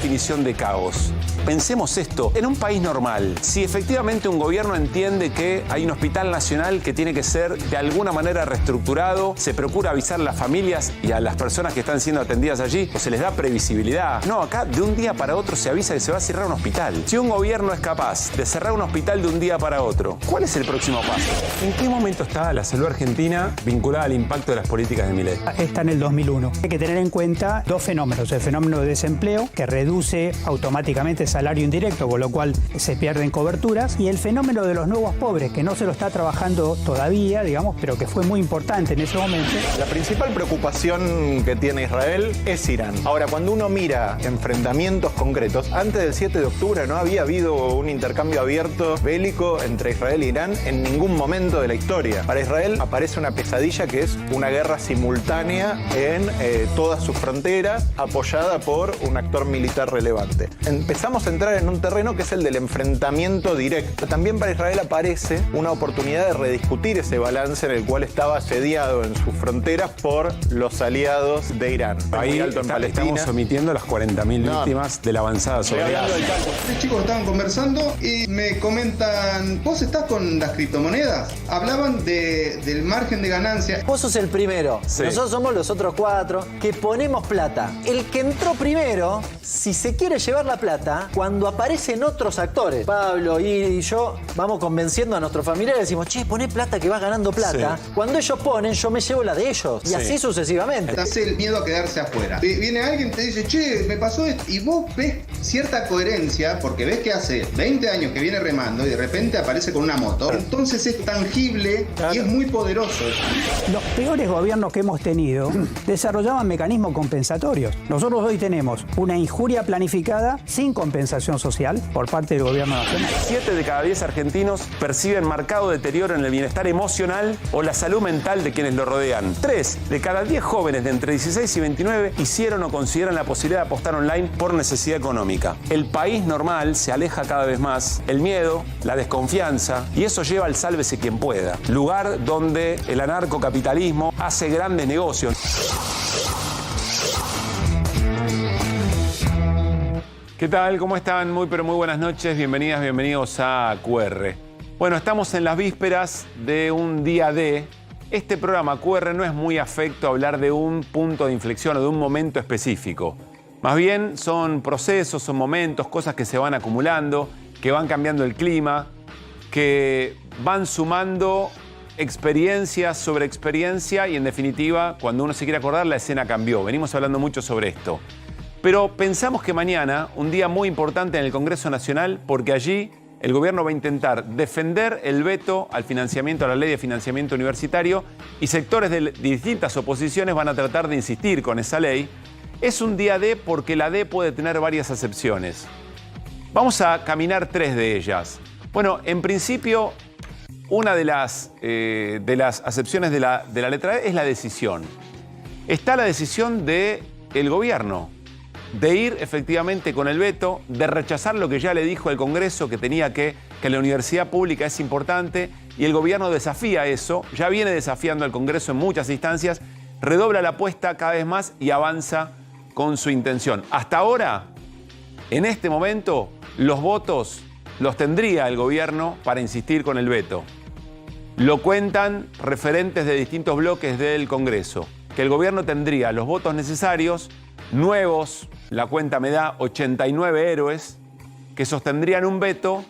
definición de caos. Pensemos esto, en un país normal, si efectivamente un gobierno entiende que hay un hospital nacional que tiene que ser de alguna manera reestructurado, se procura avisar a las familias y a las personas que están siendo atendidas allí, o se les da previsibilidad. No, acá de un día para otro se avisa que se va a cerrar un hospital. Si un gobierno es capaz de cerrar un hospital de un día para otro, ¿cuál es el próximo paso? ¿En qué momento está la salud argentina vinculada al impacto de las políticas de Milei? Está en el 2001. Hay que tener en cuenta dos fenómenos. El fenómeno de desempleo, que reduce automáticamente el salario indirecto, con lo cual se pierden coberturas, y el fenómeno de los nuevos pobres, que no se lo está trabajando todavía, digamos, pero que fue muy importante en ese momento. La principal preocupación que tiene Israel es Irán. Ahora, cuando uno mira enfrentamientos concretos, antes del 7 de octubre no había habido un intercambio abierto bélico entre Israel e Irán en ningún momento de la historia. Para Israel aparece una pesadilla que es una guerra simultánea en todas sus fronteras, apoyada por un actor militar relevante. Empezamos a entrar en un terreno que es el del enfrentamiento directo. También para Israel aparece una oportunidad de rediscutir ese balance en el cual estaba asediado en sus fronteras por los aliados de Irán. Ahí estamos omitiendo las 40.000 víctimas de la avanzada sobre Gaza. Tres chicos estaban conversando y me comentan, ¿vos estás con las criptomonedas? Hablaban del margen de ganancia. Vos sos el primero. Sí. Nosotros somos los otros 4 que ponemos plata. El que entró primero, si se quiere llevar la plata, cuando aparecen otros actores, Pablo y yo, vamos convenciendo a nuestros familiares, decimos, che, poné plata que vas ganando plata. Sí. Cuando ellos ponen, yo me llevo la de ellos. Y así sucesivamente. Estás el miedo a quedarse afuera. Viene alguien y te dice, che, me pasó esto. Y vos ves cierta coherencia porque ves que hace 20 años que viene remando y de repente aparece con una moto. Entonces es tangible y es muy poderoso. Los peores gobiernos que hemos tenido desarrollaban mecanismos compensatorios. Nosotros hoy tenemos una injuria planificada sin compensación social por parte del gobierno nacional. 7 de cada 10 argentinos perciben marcado deterioro en el bienestar emocional o la salud mental de quienes lo rodean. 3 de cada 10 jóvenes de entre 16 y 29 hicieron o consideran la posibilidad de apostar online por necesidad económica. El país normal se aleja cada vez más. El miedo, la desconfianza, y eso lleva al sálvese quien pueda. Lugar donde el anarcocapitalismo hace grandes negocios. ¿Qué tal? ¿Cómo están? Muy pero muy buenas noches. Bienvenidas, bienvenidos a QR. Bueno, estamos en las vísperas de un día D. Este programa QR no es muy afecto a hablar de un punto de inflexión o de un momento específico. Más bien son procesos, son momentos, cosas que se van acumulando, que van cambiando el clima, que van sumando experiencia sobre experiencia y en definitiva, cuando uno se quiere acordar, la escena cambió. Venimos hablando mucho sobre esto. Pero pensamos que mañana, un día muy importante en el Congreso Nacional, porque allí el gobierno va a intentar defender el veto al financiamiento, a la ley de financiamiento universitario, y sectores de distintas oposiciones van a tratar de insistir con esa ley. Es un día D porque la D puede tener varias acepciones. Vamos a caminar 3 de ellas. Bueno, en principio, una de las acepciones de la letra D es la decisión. Está la decisión del gobierno de ir efectivamente con el veto, de rechazar lo que ya le dijo el Congreso, que la universidad pública es importante, y el gobierno desafía eso, ya viene desafiando al Congreso en muchas instancias, redobla la apuesta cada vez más y avanza con su intención. Hasta ahora, en este momento, los votos los tendría el gobierno para insistir con el veto. Lo cuentan referentes de distintos bloques del Congreso, que el gobierno tendría los votos necesarios, nuevos, la cuenta me da 89 héroes, que sostendrían un veto,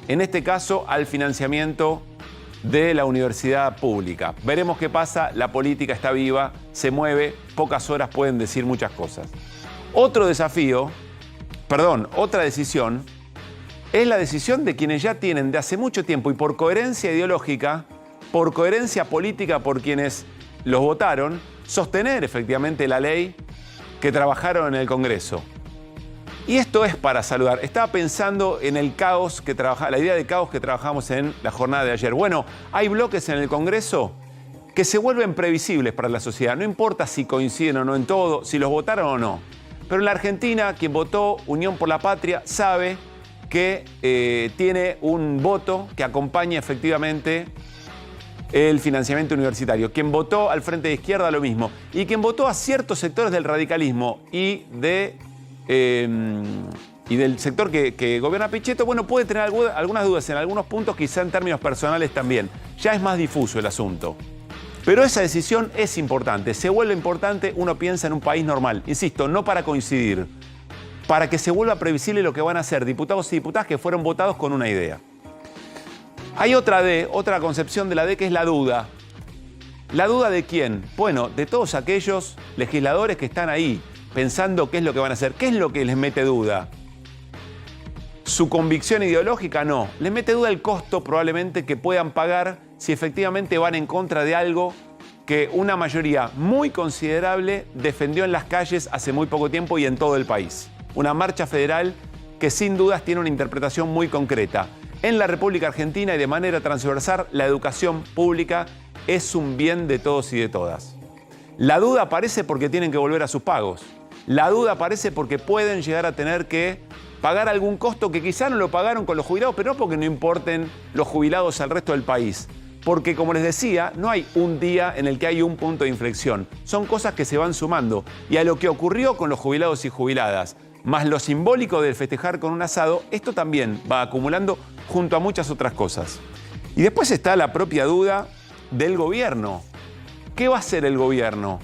en este caso, al financiamiento de la universidad pública. Veremos qué pasa, la política está viva, se mueve, pocas horas pueden decir muchas cosas. Otra decisión, es la decisión de quienes ya tienen de hace mucho tiempo y por coherencia ideológica, por coherencia política por quienes los votaron, sostener efectivamente la ley que trabajaron en el Congreso. Y esto es para saludar. Estaba pensando en el caos la idea de caos que trabajamos en la jornada de ayer. Bueno, hay bloques en el Congreso que se vuelven previsibles para la sociedad. No importa si coinciden o no en todo, si los votaron o no. Pero en la Argentina, quien votó Unión por la Patria sabe que tiene un voto que acompaña efectivamente el financiamiento universitario. Quien votó al Frente de Izquierda, lo mismo. Y quien votó a ciertos sectores del radicalismo y de y del sector que gobierna Pichetto, bueno, puede tener algunas dudas en algunos puntos, quizá en términos personales también. Ya es más difuso el asunto. Pero esa decisión es importante, se vuelve importante, uno piensa en un país normal. Insisto, no para coincidir, para que se vuelva previsible lo que van a hacer diputados y diputadas que fueron votados con una idea. Hay otra concepción de la D, que es la duda. ¿La duda de quién? Bueno, de todos aquellos legisladores que están ahí pensando qué es lo que van a hacer. ¿Qué es lo que les mete duda? ¿Su convicción ideológica? No. Les mete duda el costo probablemente que puedan pagar si efectivamente van en contra de algo que una mayoría muy considerable defendió en las calles hace muy poco tiempo y en todo el país. Una marcha federal que sin dudas tiene una interpretación muy concreta. En la República Argentina y de manera transversal, la educación pública es un bien de todos y de todas. La duda aparece porque tienen que volver a sus pagos. La duda aparece porque pueden llegar a tener que pagar algún costo que quizá no lo pagaron con los jubilados, pero no porque no importen los jubilados al resto del país. Porque, como les decía, no hay un día en el que hay un punto de inflexión. Son cosas que se van sumando. Y a lo que ocurrió con los jubilados y jubiladas, más lo simbólico del festejar con un asado, esto también va acumulando junto a muchas otras cosas. Y después está la propia duda del gobierno. ¿Qué va a hacer el gobierno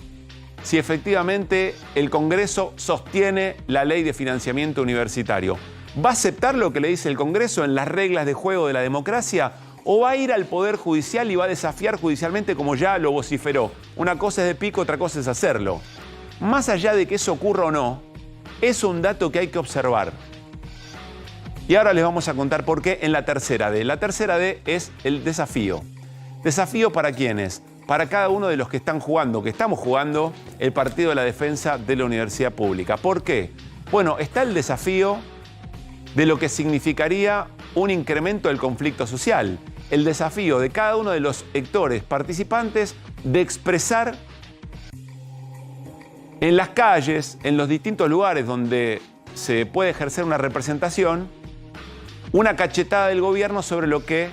si efectivamente el Congreso sostiene la ley de financiamiento universitario? ¿Va a aceptar lo que le dice el Congreso en las reglas de juego de la democracia? ¿O va a ir al Poder Judicial y va a desafiar judicialmente como ya lo vociferó? Una cosa es de pico, otra cosa es hacerlo. Más allá de que eso ocurra o no, es un dato que hay que observar. Y ahora les vamos a contar por qué en la tercera D. La tercera D es el desafío. ¿Desafío para quiénes? Para cada uno de los que están jugando, que estamos jugando el partido de la defensa de la universidad pública. ¿Por qué? Bueno, está el desafío de lo que significaría un incremento del conflicto social. El desafío de cada uno de los sectores participantes de expresar en las calles, en los distintos lugares donde se puede ejercer una representación, una cachetada del gobierno sobre lo que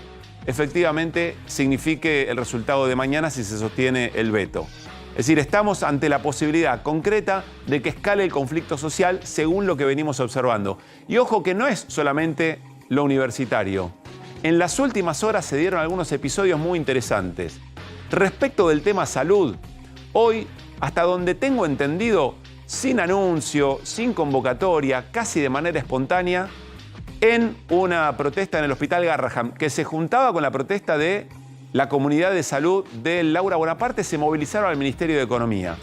efectivamente signifique el resultado de mañana si se sostiene el veto. Es decir, estamos ante la posibilidad concreta de que escale el conflicto social según lo que venimos observando. Y ojo que no es solamente lo universitario. En las últimas horas se dieron algunos episodios muy interesantes. Respecto del tema salud, hoy, hasta donde tengo entendido, sin anuncio, sin convocatoria, casi de manera espontánea, en una protesta en el Hospital Garrahan, que se juntaba con la protesta de la comunidad de salud de Laura Bonaparte, se movilizaron al Ministerio de Economía.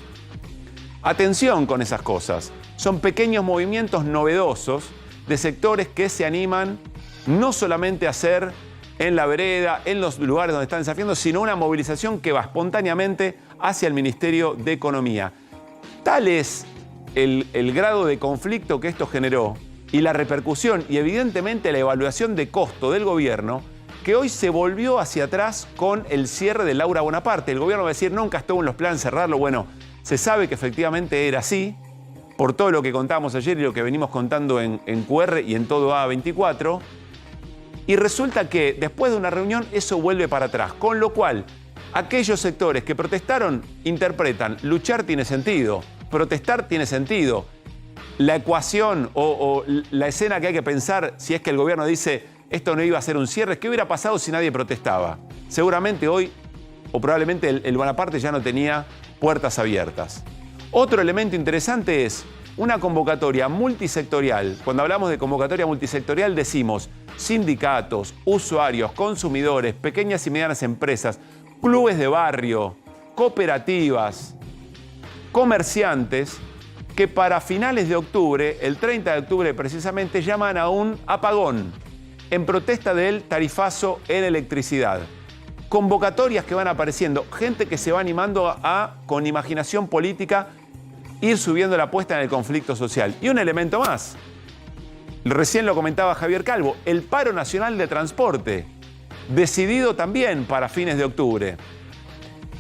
Atención con esas cosas. Son pequeños movimientos novedosos de sectores que se animan no solamente a hacer en la vereda, en los lugares donde están desafiando, sino una movilización que va espontáneamente hacia el Ministerio de Economía. Tal es el grado de conflicto que esto generó y la repercusión y evidentemente la evaluación de costo del gobierno, que hoy se volvió hacia atrás con el cierre de Laura Bonaparte. El gobierno va a decir, nunca estuvo en los planes cerrarlo. Bueno, se sabe que efectivamente era así, por todo lo que contábamos ayer y lo que venimos contando en QR y en todo A24. Y resulta que después de una reunión eso vuelve para atrás, con lo cual aquellos sectores que protestaron interpretan, luchar tiene sentido, protestar tiene sentido. La ecuación o la escena que hay que pensar si es que el gobierno dice esto no iba a ser un cierre, ¿qué hubiera pasado si nadie protestaba? Seguramente hoy, o probablemente el Bonaparte ya no tenía puertas abiertas. Otro elemento interesante es una convocatoria multisectorial. Cuando hablamos de convocatoria multisectorial decimos sindicatos, usuarios, consumidores, pequeñas y medianas empresas, clubes de barrio, cooperativas, comerciantes, que para finales de octubre, el 30 de octubre precisamente, llaman a un apagón en protesta del tarifazo en electricidad. Convocatorias que van apareciendo, gente que se va animando a, con imaginación política, ir subiendo la apuesta en el conflicto social. Y un elemento más, recién lo comentaba Javier Calvo, el paro nacional de transporte, decidido también para fines de octubre.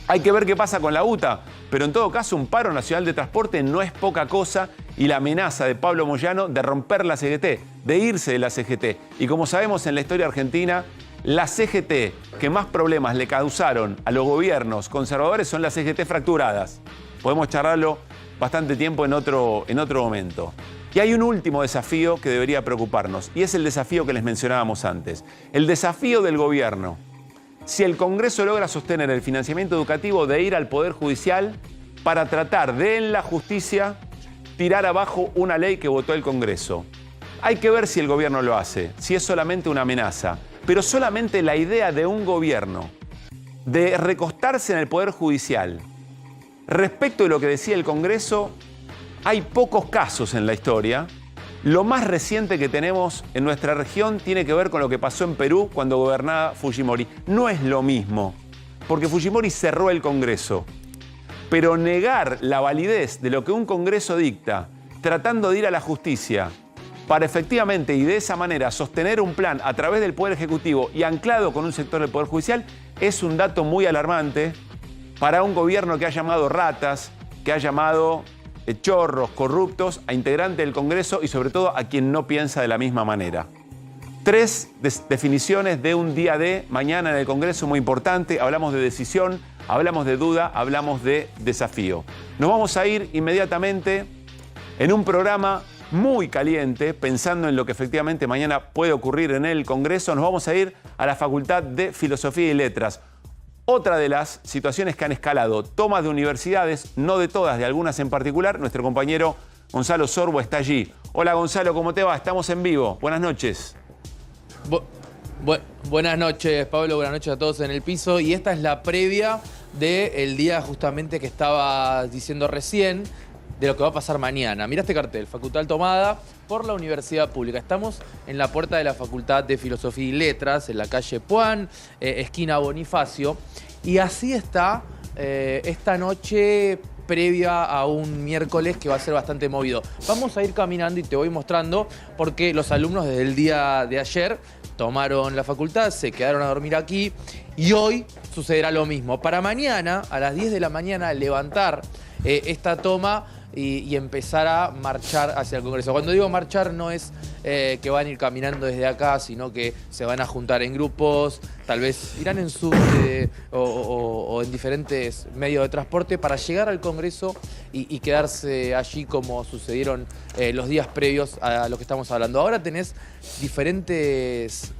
Hay que ver qué pasa con la UTA, pero en todo caso un paro nacional de transporte no es poca cosa y la amenaza de Pablo Moyano de romper la CGT, de irse de la CGT. Y como sabemos en la historia argentina, la CGT que más problemas le causaron a los gobiernos conservadores son las CGT fracturadas. Podemos charlarlo bastante tiempo en otro momento. Y hay un último desafío que debería preocuparnos, y es el desafío que les mencionábamos antes. El desafío del gobierno. Si el Congreso logra sostener el financiamiento educativo, de ir al Poder Judicial para tratar de, en la justicia, tirar abajo una ley que votó el Congreso. Hay que ver si el gobierno lo hace, si es solamente una amenaza. Pero solamente la idea de un gobierno de recostarse en el Poder Judicial respecto de lo que decía el Congreso, hay pocos casos en la historia. Lo más reciente que tenemos en nuestra región tiene que ver con lo que pasó en Perú cuando gobernaba Fujimori. No es lo mismo, porque Fujimori cerró el Congreso. Pero negar la validez de lo que un Congreso dicta, tratando de ir a la justicia, para efectivamente y de esa manera sostener un plan a través del Poder Ejecutivo y anclado con un sector del Poder Judicial, es un dato muy alarmante para un gobierno que ha llamado ratas, que ha llamado chorros, corruptos, a integrantes del Congreso y sobre todo a quien no piensa de la misma manera. 3 definiciones de un día de mañana en el Congreso muy importante. Hablamos de decisión, hablamos de duda, hablamos de desafío. Nos vamos a ir inmediatamente en un programa muy caliente, pensando en lo que efectivamente mañana puede ocurrir en el Congreso. Nos vamos a ir a la Facultad de Filosofía y Letras. Otra de las situaciones que han escalado, tomas de universidades, no de todas, de algunas en particular. Nuestro compañero Gonzalo Sorbo está allí. Hola Gonzalo, ¿cómo te va? Estamos en vivo. Buenas noches. Buenas noches, Pablo. Buenas noches a todos en el piso. Y esta es la previa del día justamente que estaba diciendo recién, de lo que va a pasar mañana. Mirá este cartel, Facultad tomada por la Universidad Pública. Estamos en la puerta de la Facultad de Filosofía y Letras, en la calle Puan, esquina Bonifacio. Y así está esta noche previa a un miércoles que va a ser bastante movido. Vamos a ir caminando y te voy mostrando porque los alumnos desde el día de ayer tomaron la facultad, se quedaron a dormir aquí y hoy sucederá lo mismo. Para mañana, a las 10 de la mañana, levantar esta toma y empezar a marchar hacia el Congreso. Cuando digo marchar no es que van a ir caminando desde acá, sino que se van a juntar en grupos, tal vez irán en subte o en diferentes medios de transporte para llegar al Congreso y quedarse allí como sucedieron los días previos a lo que estamos hablando. Ahora tenés diferentes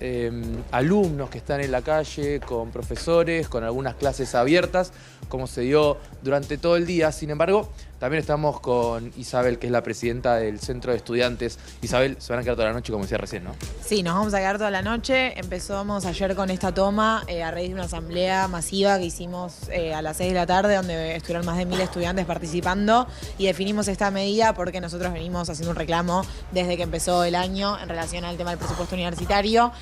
alumnos que están en la calle, con profesores, con algunas clases abiertas, como se dio durante todo el día. Sin embargo, también estamos con Isabel, que es la presidenta del Centro de Estudiantes. Isabel, se van a quedar toda la noche, como decía recién, ¿no? Sí, nos vamos a quedar toda la noche. Empezamos ayer con esta toma a raíz de una asamblea masiva que hicimos a las 6 de la tarde, donde estuvieron más de 1000 estudiantes participando y definimos esta medida porque nosotros venimos haciendo un reclamo desde que empezó el año en relación al tema del presupuesto universitario.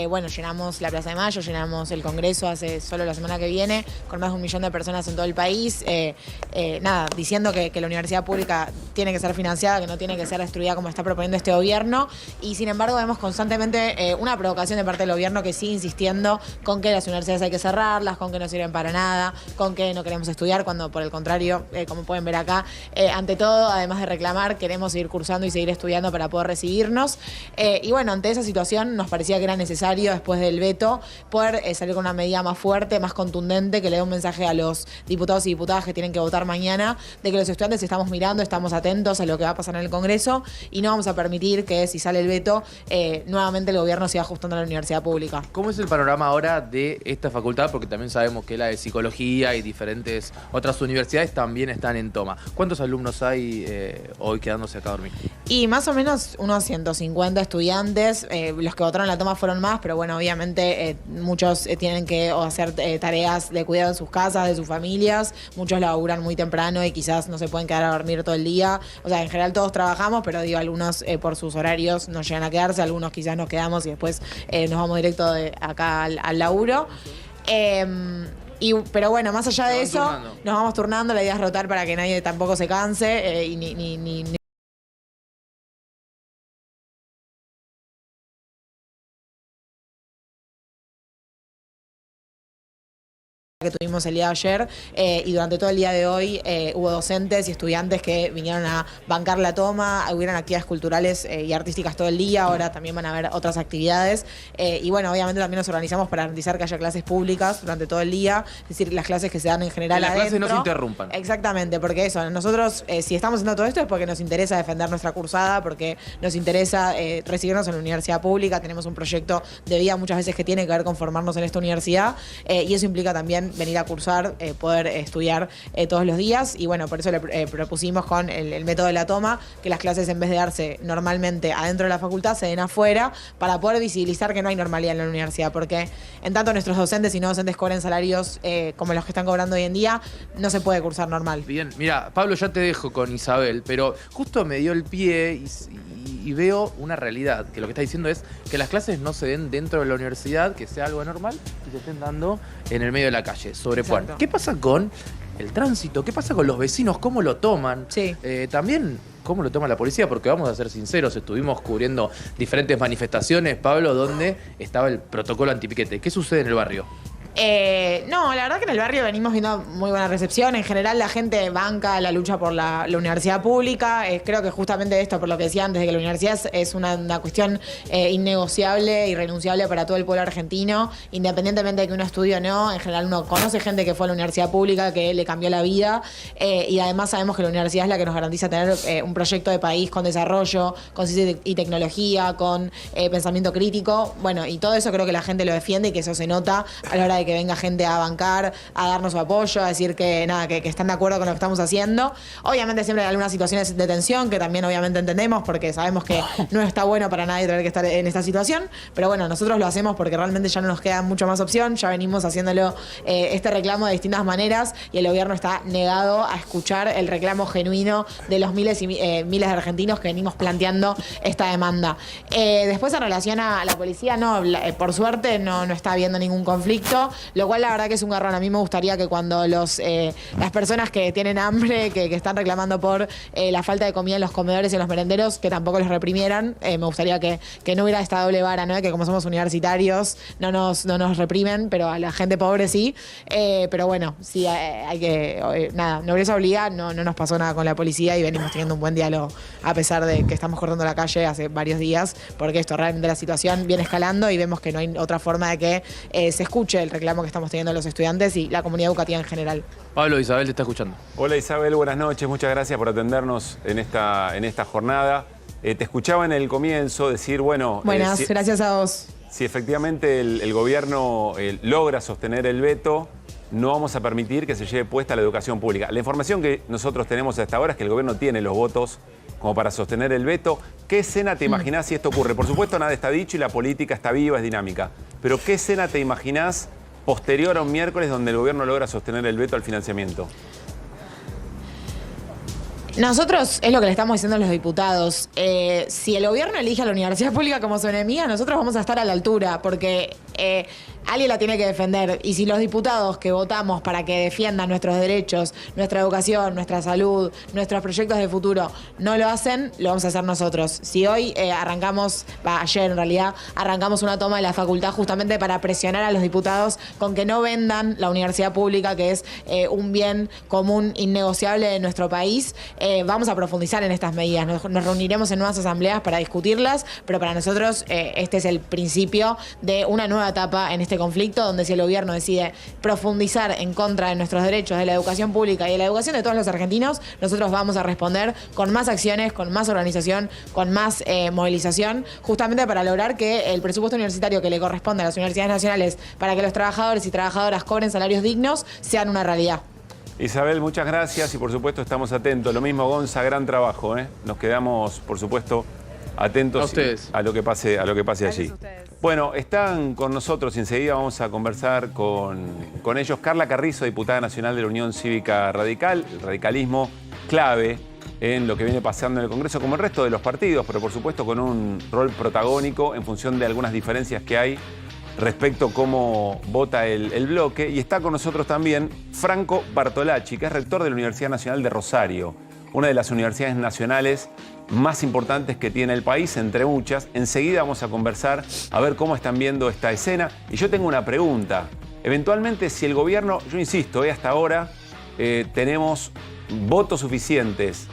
Bueno, llenamos la Plaza de Mayo, llenamos el Congreso hace solo la semana que viene, con más de 1 millón de personas en todo el país. Nada, diciendo que la universidad pública tiene que ser financiada, que no tiene que ser destruida como está proponiendo este gobierno. Y sin embargo vemos constantemente una provocación de parte del gobierno que sigue insistiendo con que las universidades hay que cerrarlas, con que no sirven para nada, con que no queremos estudiar, cuando por el contrario, como pueden ver acá, ante todo, además de reclamar, queremos seguir cursando y seguir estudiando para poder recibirnos. Y bueno, ante esa situación nos parecía que era necesario, después del veto, poder salir con una medida más fuerte, más contundente, que le dé un mensaje a los diputados y diputadas que tienen que votar mañana, de que los estudiantes estamos mirando, estamos atentos a lo que va a pasar en el Congreso y no vamos a permitir que, si sale el veto, nuevamente el gobierno siga ajustando a la universidad pública. ¿Cómo es el panorama ahora de esta facultad? Porque también sabemos que la de Psicología y diferentes otras universidades también están en toma. ¿Cuántos alumnos hay hoy quedándose acá a dormir? Y más o menos unos 150 estudiantes. Los que votaron la toma fueron más, pero bueno, obviamente muchos tienen que hacer tareas de cuidado en sus casas, de sus familias. Muchos laburan muy temprano y quizás no se pueden quedar a dormir todo el día. O sea, en general todos trabajamos, pero digo, algunos por sus horarios no llegan a quedarse, algunos quizás nos quedamos y después nos vamos directo de acá al laburo. Pero bueno, más allá de eso, nos vamos turnando. La idea es rotar para que nadie tampoco se canse y ni que tuvimos el día de ayer y durante todo el día de hoy hubo docentes y estudiantes que vinieron a bancar la toma, hubieron actividades culturales y artísticas todo el día, ahora también van a haber otras actividades y bueno, obviamente también nos organizamos para garantizar que haya clases públicas durante todo el día, es decir, las clases que se dan en general que las adentro. clases no se interrumpan. Exactamente, porque eso, nosotros si estamos haciendo todo esto es porque nos interesa defender nuestra cursada, porque nos interesa recibirnos en la universidad pública, tenemos un proyecto de vida muchas veces que tiene que ver con formarnos en esta universidad y eso implica también venir a cursar, poder estudiar todos los días y bueno, por eso le propusimos con el método de la toma que las clases en vez de darse normalmente adentro de la facultad se den afuera para poder visibilizar que no hay normalidad en la universidad, porque en tanto nuestros docentes y no docentes cobren salarios como los que están cobrando hoy en día, no se puede cursar normal. Bien, mira, Pablo, ya te dejo con Isabel, pero justo me dio el pie y veo una realidad, que lo que está diciendo es que las clases no se den dentro de la universidad, que sea algo normal, y se estén dando en el medio de la calle, sobre Juan. Exacto. ¿Qué pasa con el tránsito? ¿Qué pasa con los vecinos? ¿Cómo lo toman? Sí. También, ¿cómo lo toma la policía? Porque vamos a ser sinceros, estuvimos cubriendo diferentes manifestaciones, Pablo, donde estaba el protocolo antipiquete. ¿Qué sucede en el barrio? No, la verdad que en el barrio venimos viendo muy buena recepción. En general la gente banca la lucha por la universidad pública. Creo que justamente esto, por lo que decía antes, de que la universidad es una cuestión innegociable, irrenunciable para todo el pueblo argentino, independientemente de que uno estudie o no. En general uno conoce gente que fue a la universidad pública, que le cambió la vida y además sabemos que la universidad es la que nos garantiza tener un proyecto de país con desarrollo, con ciencia y tecnología, con pensamiento crítico. Bueno, y todo eso creo que la gente lo defiende y que eso se nota a la hora de que venga gente a bancar, a darnos su apoyo, a decir que nada, que están de acuerdo con lo que estamos haciendo. Obviamente siempre hay algunas situaciones de tensión que también obviamente entendemos porque sabemos que no está bueno para nadie tener que estar en esta situación, pero bueno, nosotros lo hacemos porque realmente ya no nos queda mucho más opción, ya venimos haciéndolo este reclamo de distintas maneras y el gobierno está negado a escuchar el reclamo genuino de los miles y miles de argentinos que venimos planteando esta demanda. Después en relación a la policía, no, por suerte no está habiendo ningún conflicto, lo cual la verdad que es un garrón. A mí me gustaría que cuando las personas que tienen hambre, que están reclamando por la falta de comida en los comedores y en los merenderos, que tampoco los reprimieran. Me gustaría que no hubiera esta doble vara, ¿no? Que como somos universitarios no nos reprimen, pero a la gente pobre sí. Pero bueno, sí hay que... nada, nobleza obliga, no nos pasó nada con la policía y venimos teniendo un buen diálogo a pesar de que estamos cortando la calle hace varios días, porque esto realmente la situación viene escalando y vemos que no hay otra forma de que se escuche el reclamo que estamos teniendo los estudiantes y la comunidad educativa en general. Pablo, Isabel te está escuchando. Hola Isabel, buenas noches, muchas gracias por atendernos en esta jornada. Te escuchaba en el comienzo decir, bueno... Buenas, gracias a vos. Si efectivamente el gobierno logra sostener el veto, no vamos a permitir que se lleve puesta la educación pública. La información que nosotros tenemos hasta ahora es que el gobierno tiene los votos como para sostener el veto. ¿Qué escena te imaginás si esto ocurre? Por supuesto, nada está dicho y la política está viva, es dinámica. Pero ¿qué escena te imaginás posterior a un miércoles donde el gobierno logra sostener el veto al financiamiento? Nosotros, es lo que le estamos diciendo a los diputados, si el gobierno elige a la universidad pública como su enemiga, nosotros vamos a estar a la altura, porque alguien la tiene que defender. Y si los diputados que votamos para que defiendan nuestros derechos, nuestra educación, nuestra salud, nuestros proyectos de futuro, no lo hacen, lo vamos a hacer nosotros. Si hoy ayer en realidad, arrancamos una toma de la facultad justamente para presionar a los diputados con que no vendan la universidad pública, que es un bien común innegociable de nuestro país, vamos a profundizar en estas medidas. Nos reuniremos en nuevas asambleas para discutirlas, pero para nosotros este es el principio de una nueva etapa en este conflicto, donde si el gobierno decide profundizar en contra de nuestros derechos, de la educación pública y de la educación de todos los argentinos, nosotros vamos a responder con más acciones, con más organización, con más movilización, justamente para lograr que el presupuesto universitario que le corresponde a las universidades nacionales para que los trabajadores y trabajadoras cobren salarios dignos sean una realidad. Isabel, muchas gracias y por supuesto estamos atentos. Lo mismo Gonza, gran trabajo, ¿eh? Nos quedamos, por supuesto, atentos a lo que pase allí. Bueno, están con nosotros y enseguida vamos a conversar con ellos. Carla Carrizo, diputada nacional de la Unión Cívica Radical, el radicalismo clave en lo que viene pasando en el Congreso, como el resto de los partidos, pero por supuesto con un rol protagónico en función de algunas diferencias que hay respecto a cómo vota el bloque. Y está con nosotros también Franco Bartolacci, que es rector de la Universidad Nacional de Rosario, una de las universidades nacionales más importantes que tiene el país, entre muchas. Enseguida vamos a conversar a ver cómo están viendo esta escena. Y yo tengo una pregunta. Eventualmente, si el gobierno, yo insisto, hasta ahora tenemos votos suficientes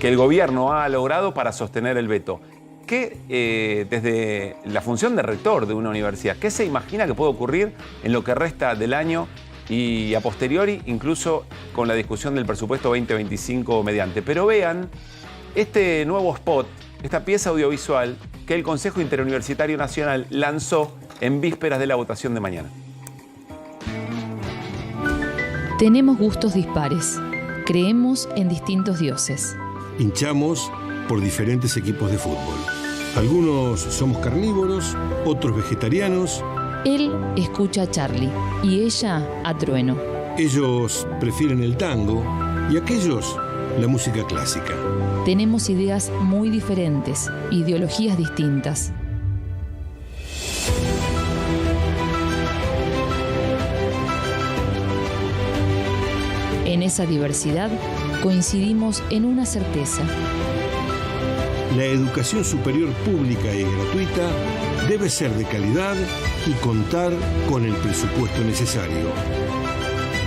que el gobierno ha logrado para sostener el veto. ¿Qué, desde la función de rector de una universidad, qué se imagina que puede ocurrir en lo que resta del año y a posteriori, incluso con la discusión del presupuesto 2025 mediante? Pero vean este nuevo spot, esta pieza audiovisual que el Consejo Interuniversitario Nacional lanzó en vísperas de la votación de mañana. Tenemos gustos dispares. Creemos en distintos dioses. Hinchamos por diferentes equipos de fútbol. Algunos somos carnívoros, otros vegetarianos. Él escucha a Charlie y ella a Trueno. Ellos prefieren el tango y aquellos la música clásica. Tenemos ideas muy diferentes, ideologías distintas. En esa diversidad coincidimos en una certeza. La educación superior pública y gratuita debe ser de calidad y contar con el presupuesto necesario.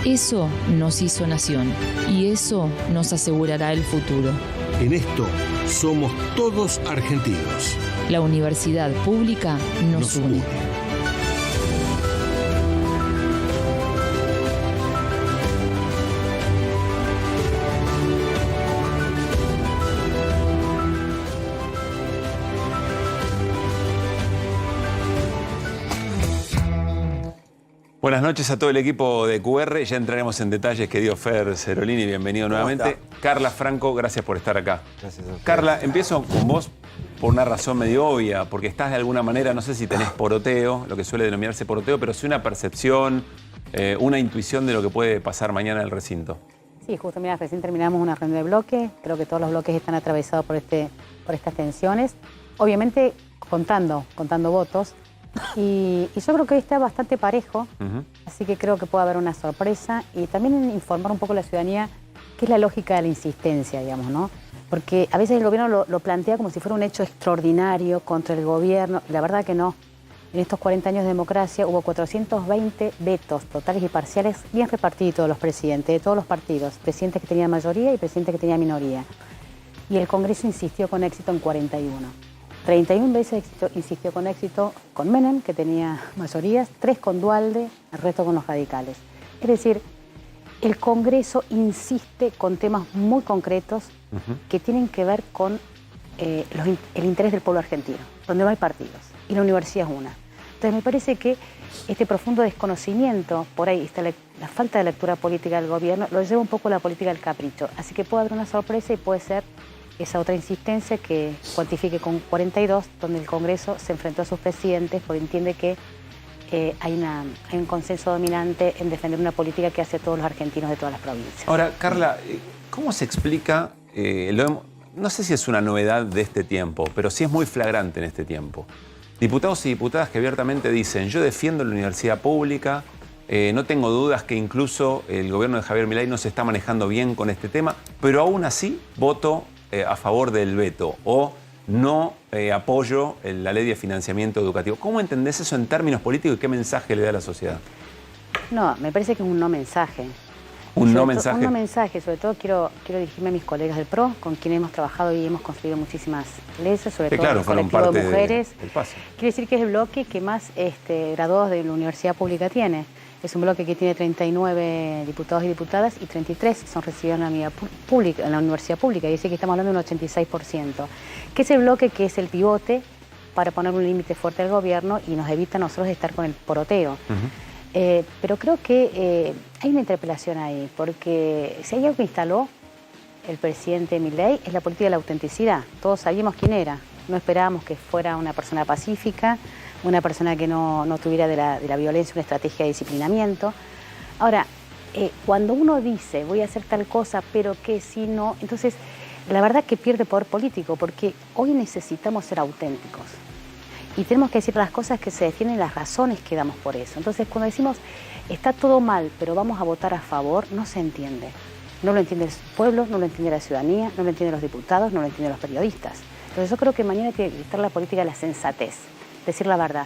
Eso nos hizo nación y eso nos asegurará el futuro. En esto somos todos argentinos. La universidad pública nos une. Buenas noches a todo el equipo de QR. Ya entraremos en detalles que dio Fer Cerolini. Bienvenido nuevamente. Carla Franco, gracias por estar acá. Gracias a usted. Carla, empiezo con vos por una razón medio obvia, porque estás de alguna manera, no sé si tenés poroteo, lo que suele denominarse poroteo, pero sí una percepción, una intuición de lo que puede pasar mañana en el recinto. Sí, justo, mira, recién terminamos una reunión de bloque. Creo que todos los bloques están atravesados por estas tensiones. Obviamente contando votos. Y yo creo que hoy está bastante parejo, así que creo que puede haber una sorpresa y también informar un poco a la ciudadanía qué es la lógica de la insistencia, digamos, ¿no? Porque a veces el gobierno lo plantea como si fuera un hecho extraordinario contra el gobierno, y la verdad que no. En estos 40 años de democracia hubo 420 vetos totales y parciales bien repartidos de los presidentes, de todos los partidos, presidentes que tenían mayoría y presidentes que tenían minoría. Y el Congreso insistió con éxito en 41. 31 veces insistió con éxito con Menem, que tenía mayorías, 3 con Duhalde, el resto con los radicales. Es decir, el Congreso insiste con temas muy concretos que tienen que ver con el interés del pueblo argentino, donde no hay partidos, y la universidad es una. Entonces me parece que este profundo desconocimiento, por ahí está la falta de lectura política del gobierno, lo lleva un poco a la política del capricho. Así que puede haber una sorpresa y puede ser esa otra insistencia que cuantifique con 42, donde el Congreso se enfrentó a sus presidentes porque entiende que hay un consenso dominante en defender una política que hace a todos los argentinos de todas las provincias. Ahora, Carla, ¿cómo se explica, no sé si es una novedad de este tiempo, pero sí es muy flagrante en este tiempo, diputados y diputadas que abiertamente dicen, yo defiendo la universidad pública, no tengo dudas que incluso el gobierno de Javier Milei no se está manejando bien con este tema, pero aún así voto a favor del veto o no apoyo la ley de financiamiento educativo? ¿Cómo entendés eso en términos políticos y qué mensaje le da a la sociedad? No, me parece que es un no mensaje. ¿Un no mensaje? Un no mensaje. Sobre todo quiero dirigirme a mis colegas del PRO, con quienes hemos trabajado y hemos construido muchísimas leyes, sobre todo el colectivo de mujeres. Quiere decir que es el bloque que más graduados de la universidad pública tiene. Es un bloque que tiene 39 diputados y diputadas y 33 son recibidos en la universidad pública. Y dice que estamos hablando de un 86%. Que es el bloque que es el pivote para poner un límite fuerte al gobierno y nos evita a nosotros estar con el poroteo. Pero creo que hay una interpelación ahí, porque si hay algo que instaló el presidente Milei es la política de la autenticidad. Todos sabíamos quién era. No esperábamos que fuera una persona pacífica, una persona que no tuviera de la violencia una estrategia de disciplinamiento. Ahora, cuando uno dice voy a hacer tal cosa, pero que si no, entonces la verdad que pierde poder político, porque hoy necesitamos ser auténticos. Y tenemos que decir las cosas que se defienden, las razones que damos por eso. Entonces, cuando decimos está todo mal, pero vamos a votar a favor, no se entiende. No lo entiende el pueblo, no lo entiende la ciudadanía, no lo entienden los diputados, no lo entienden los periodistas. Entonces yo creo que mañana tiene que estar la política de la sensatez, decir la verdad.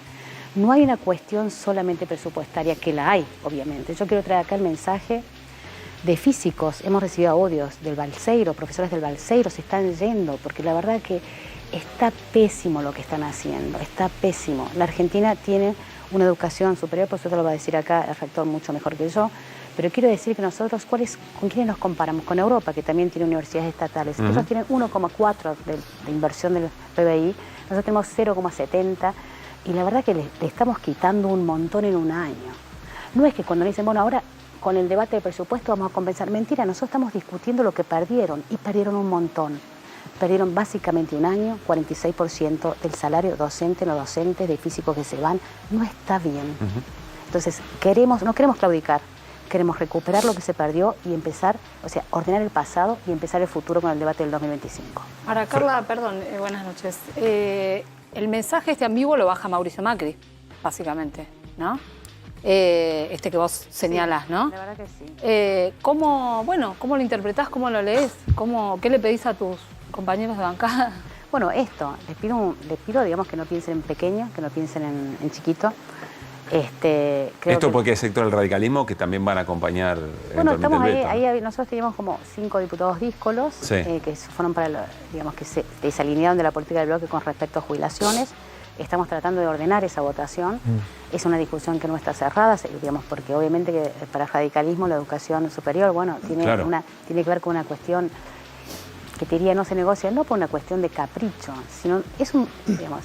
no hay una cuestión solamente presupuestaria, que la hay, obviamente. Yo quiero traer acá el mensaje de físicos. Hemos recibido audios del Balseiro, profesores del Balseiro se están yendo, porque la verdad que está pésimo lo que están haciendo, está pésimo. La Argentina tiene una educación superior, por eso te lo va a decir acá el rector mucho mejor que yo, pero quiero decir que nosotros, ¿con quiénes nos comparamos? Con Europa, que también tiene universidades estatales. Ellos tienen 1,4 de inversión del PBI, nosotros tenemos 0,70, y la verdad que le estamos quitando un montón en un año. No es que cuando dicen, bueno, ahora con el debate de presupuesto vamos a compensar. Mentira, nosotros estamos discutiendo lo que perdieron, y perdieron un montón. Perdieron básicamente un año, 46% del salario docente, no docentes, de físicos que se van. No está bien. Entonces, no queremos claudicar, queremos recuperar lo que se perdió y empezar, o sea, ordenar el pasado y empezar el futuro con el debate del 2025. Ahora, Carla, perdón, buenas noches. El mensaje este ambiguo lo baja Mauricio Macri, básicamente, ¿no? Que vos señalás, ¿no? La verdad que sí. ¿Cómo lo interpretás? ¿Cómo lo lees? ¿Qué le pedís a tus compañeros de bancada? Bueno, les pido, digamos, que no piensen en pequeño, que no piensen en chiquito. Esto porque hay sector del radicalismo que también van a acompañar. Bueno, estamos ahí, nosotros teníamos como 5 diputados díscolos, que fueron digamos, que se desalinearon de la política del bloque con respecto a jubilaciones. Estamos tratando de ordenar esa votación. Es una discusión que no está cerrada, digamos, porque obviamente que para el radicalismo la educación superior, bueno, tiene que ver con una cuestión que te diría no se negocia, no por una cuestión de capricho, sino digamos,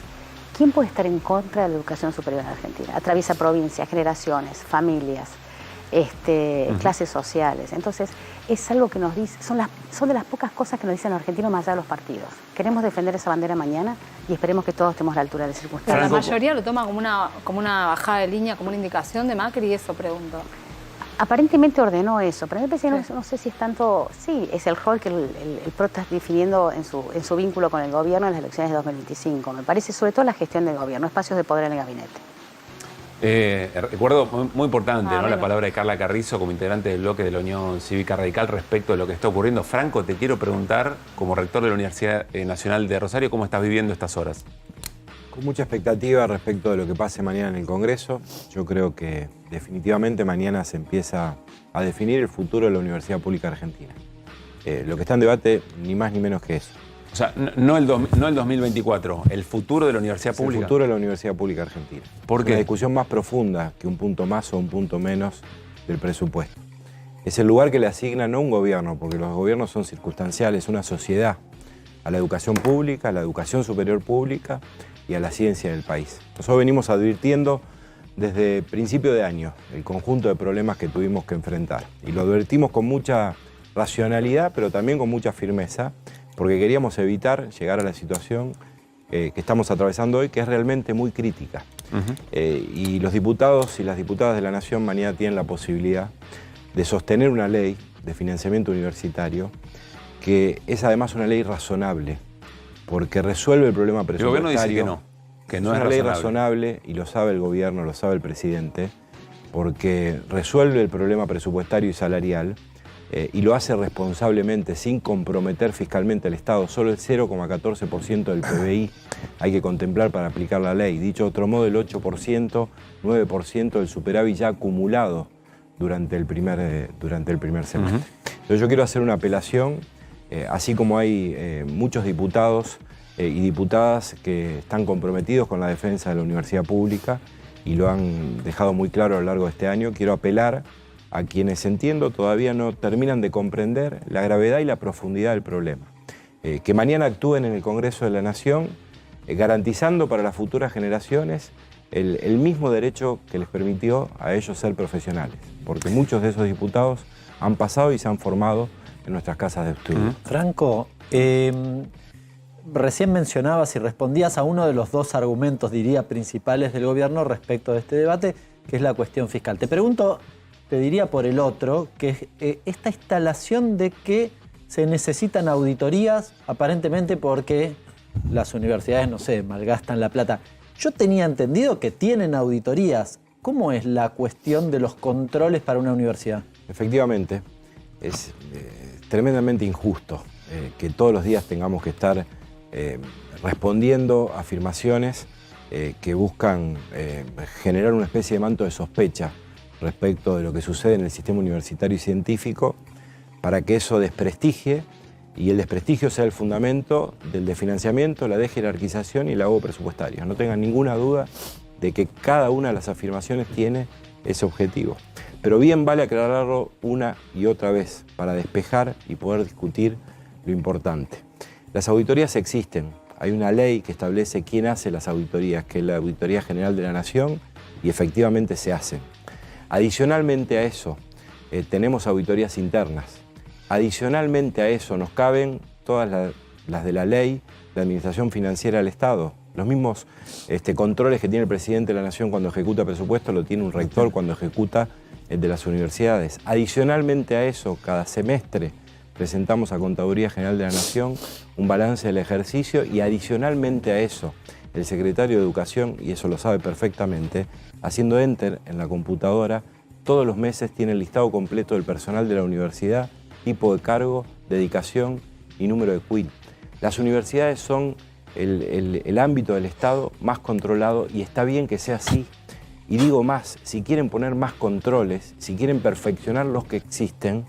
¿quién puede estar en contra de la educación superior en Argentina? Atraviesa provincias, generaciones, familias, clases sociales. Entonces, es algo que nos dice, son de las pocas cosas que nos dicen los argentinos más allá de los partidos. Queremos defender esa bandera mañana y esperemos que todos estemos a la altura de las circunstancias. La mayoría lo toma como una bajada de línea, como una indicación de Macri, y eso pregunto. Aparentemente ordenó eso, pero me parece que no sé si es tanto. Sí, es el rol que el PRO está definiendo en su vínculo con el gobierno en las elecciones de 2025. Me parece, sobre todo, la gestión del gobierno, espacios de poder en el gabinete. Recuerdo muy importante, ¿no? La palabra de Carla Carrizo como integrante del bloque de la Unión Cívica Radical respecto de lo que está ocurriendo. Franco, te quiero preguntar, como rector de la Universidad Nacional de Rosario, ¿cómo estás viviendo estas horas? Con mucha expectativa respecto de lo que pase mañana en el Congreso. Yo creo que definitivamente mañana se empieza a definir el futuro de la Universidad Pública Argentina. Lo que está en debate, ni más ni menos que eso. O sea, no el 2024, el futuro de la Universidad Pública. El futuro de la Universidad Pública Argentina. ¿Por qué? Una discusión más profunda que un punto más o un punto menos del presupuesto. Es el lugar que le asigna no un gobierno, porque los gobiernos son circunstanciales, una sociedad, a la educación pública, a la educación superior pública y a la ciencia del país. Nosotros venimos advirtiendo desde principio de año el conjunto de problemas que tuvimos que enfrentar. Y lo advertimos con mucha racionalidad, pero también con mucha firmeza, porque queríamos evitar llegar a la situación que estamos atravesando hoy, que es realmente muy crítica. Y los diputados y las diputadas de la Nación mañana tienen la posibilidad de sostener una ley de financiamiento universitario que es además una ley razonable, porque resuelve el problema presupuestario. El gobierno dice que no es una ley razonable, y lo sabe el gobierno, lo sabe el presidente, porque resuelve el problema presupuestario y salarial, y lo hace responsablemente, sin comprometer fiscalmente al Estado. Solo el 0,14% del PBI hay que contemplar para aplicar la ley. Dicho de otro modo, el 8%, 9% del superávit ya acumulado durante el primer semestre. Entonces yo quiero hacer una apelación, así como hay muchos diputados y diputadas que están comprometidos con la defensa de la universidad pública y lo han dejado muy claro a lo largo de este año, quiero apelar a quienes, entiendo, todavía no terminan de comprender la gravedad y la profundidad del problema. Que mañana actúen en el Congreso de la Nación, garantizando para las futuras generaciones el mismo derecho que les permitió a ellos ser profesionales, porque muchos de esos diputados han pasado y se han formado en nuestras casas de estudio. Franco, recién mencionabas y respondías a uno de los dos argumentos, diría, principales del gobierno respecto de este debate, que es la cuestión fiscal. Te pregunto, te diría por el otro, que es esta instalación de que se necesitan auditorías, aparentemente porque las universidades, no sé, malgastan la plata. Yo tenía entendido que tienen auditorías. ¿Cómo es la cuestión de los controles para una universidad? Efectivamente, es tremendamente injusto que todos los días tengamos que estar respondiendo afirmaciones que buscan generar una especie de manto de sospecha respecto de lo que sucede en el sistema universitario y científico, para que eso desprestigie, y el desprestigio sea el fundamento del desfinanciamiento, la desjerarquización y el ahogo presupuestario. No tengan ninguna duda de que cada una de las afirmaciones tiene ese objetivo. Pero bien vale aclararlo una y otra vez para despejar y poder discutir lo importante. Las auditorías existen. Hay una ley que establece quién hace las auditorías, que es la Auditoría General de la Nación, y efectivamente se hacen. Adicionalmente a eso, tenemos auditorías internas. Adicionalmente a eso, nos caben todas las de la ley de administración financiera del Estado. Los mismos controles que tiene el presidente de la Nación cuando ejecuta presupuesto, lo tiene un rector cuando ejecuta el de las universidades. Adicionalmente a eso, cada semestre presentamos a Contaduría General de la Nación un balance del ejercicio, y adicionalmente a eso, el secretario de Educación, y eso lo sabe perfectamente, haciendo enter en la computadora, todos los meses tiene el listado completo del personal de la universidad, tipo de cargo, dedicación y número de quit. Las universidades son el ámbito del Estado más controlado, y está bien que sea así. Y digo más, si quieren poner más controles, si quieren perfeccionar los que existen,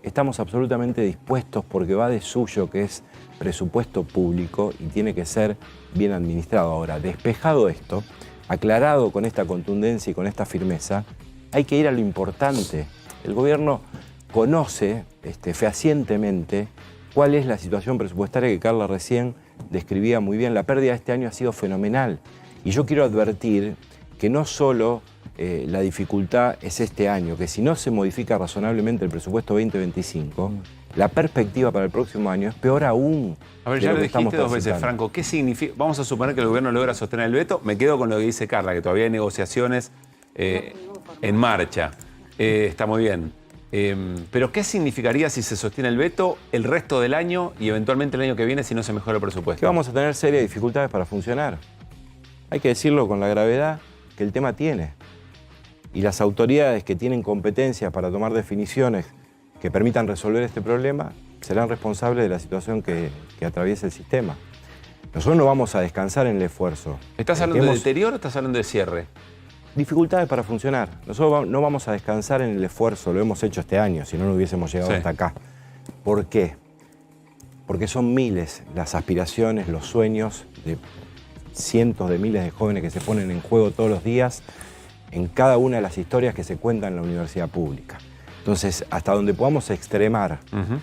estamos absolutamente dispuestos, porque va de suyo que es presupuesto público y tiene que ser bien administrado. Ahora, despejado esto, aclarado con esta contundencia y con esta firmeza, hay que ir a lo importante. El gobierno conoce fehacientemente cuál es la situación presupuestaria que Carla recién describía muy bien. La pérdida de este año ha sido fenomenal. Y yo quiero advertir que no solo la dificultad es este año, que si no se modifica razonablemente el presupuesto 2025, la perspectiva para el próximo año es peor aún. A ver, ya lo dijiste dos veces, Franco. ¿Qué significa? Vamos a suponer que el gobierno logra sostener el veto. Me quedo con lo que dice Carla, que todavía hay negociaciones en marcha. Está muy bien. Pero ¿qué significaría si se sostiene el veto el resto del año y eventualmente el año que viene si no se mejora el presupuesto? Que vamos a tener serias dificultades para funcionar. Hay que decirlo con la gravedad que el tema tiene. Y las autoridades que tienen competencias para tomar definiciones que permitan resolver este problema serán responsables de la situación que atraviesa el sistema. Nosotros no vamos a descansar en el esfuerzo. ¿Estás hablando de deterioro o estás hablando de cierre? Dificultades para funcionar. Nosotros no vamos a descansar en el esfuerzo, lo hemos hecho este año, si no, no hubiésemos llegado hasta acá. ¿Por qué? Porque son miles las aspiraciones, los sueños de cientos de miles de jóvenes que se ponen en juego todos los días en cada una de las historias que se cuentan en la universidad pública. Entonces, hasta donde podamos extremar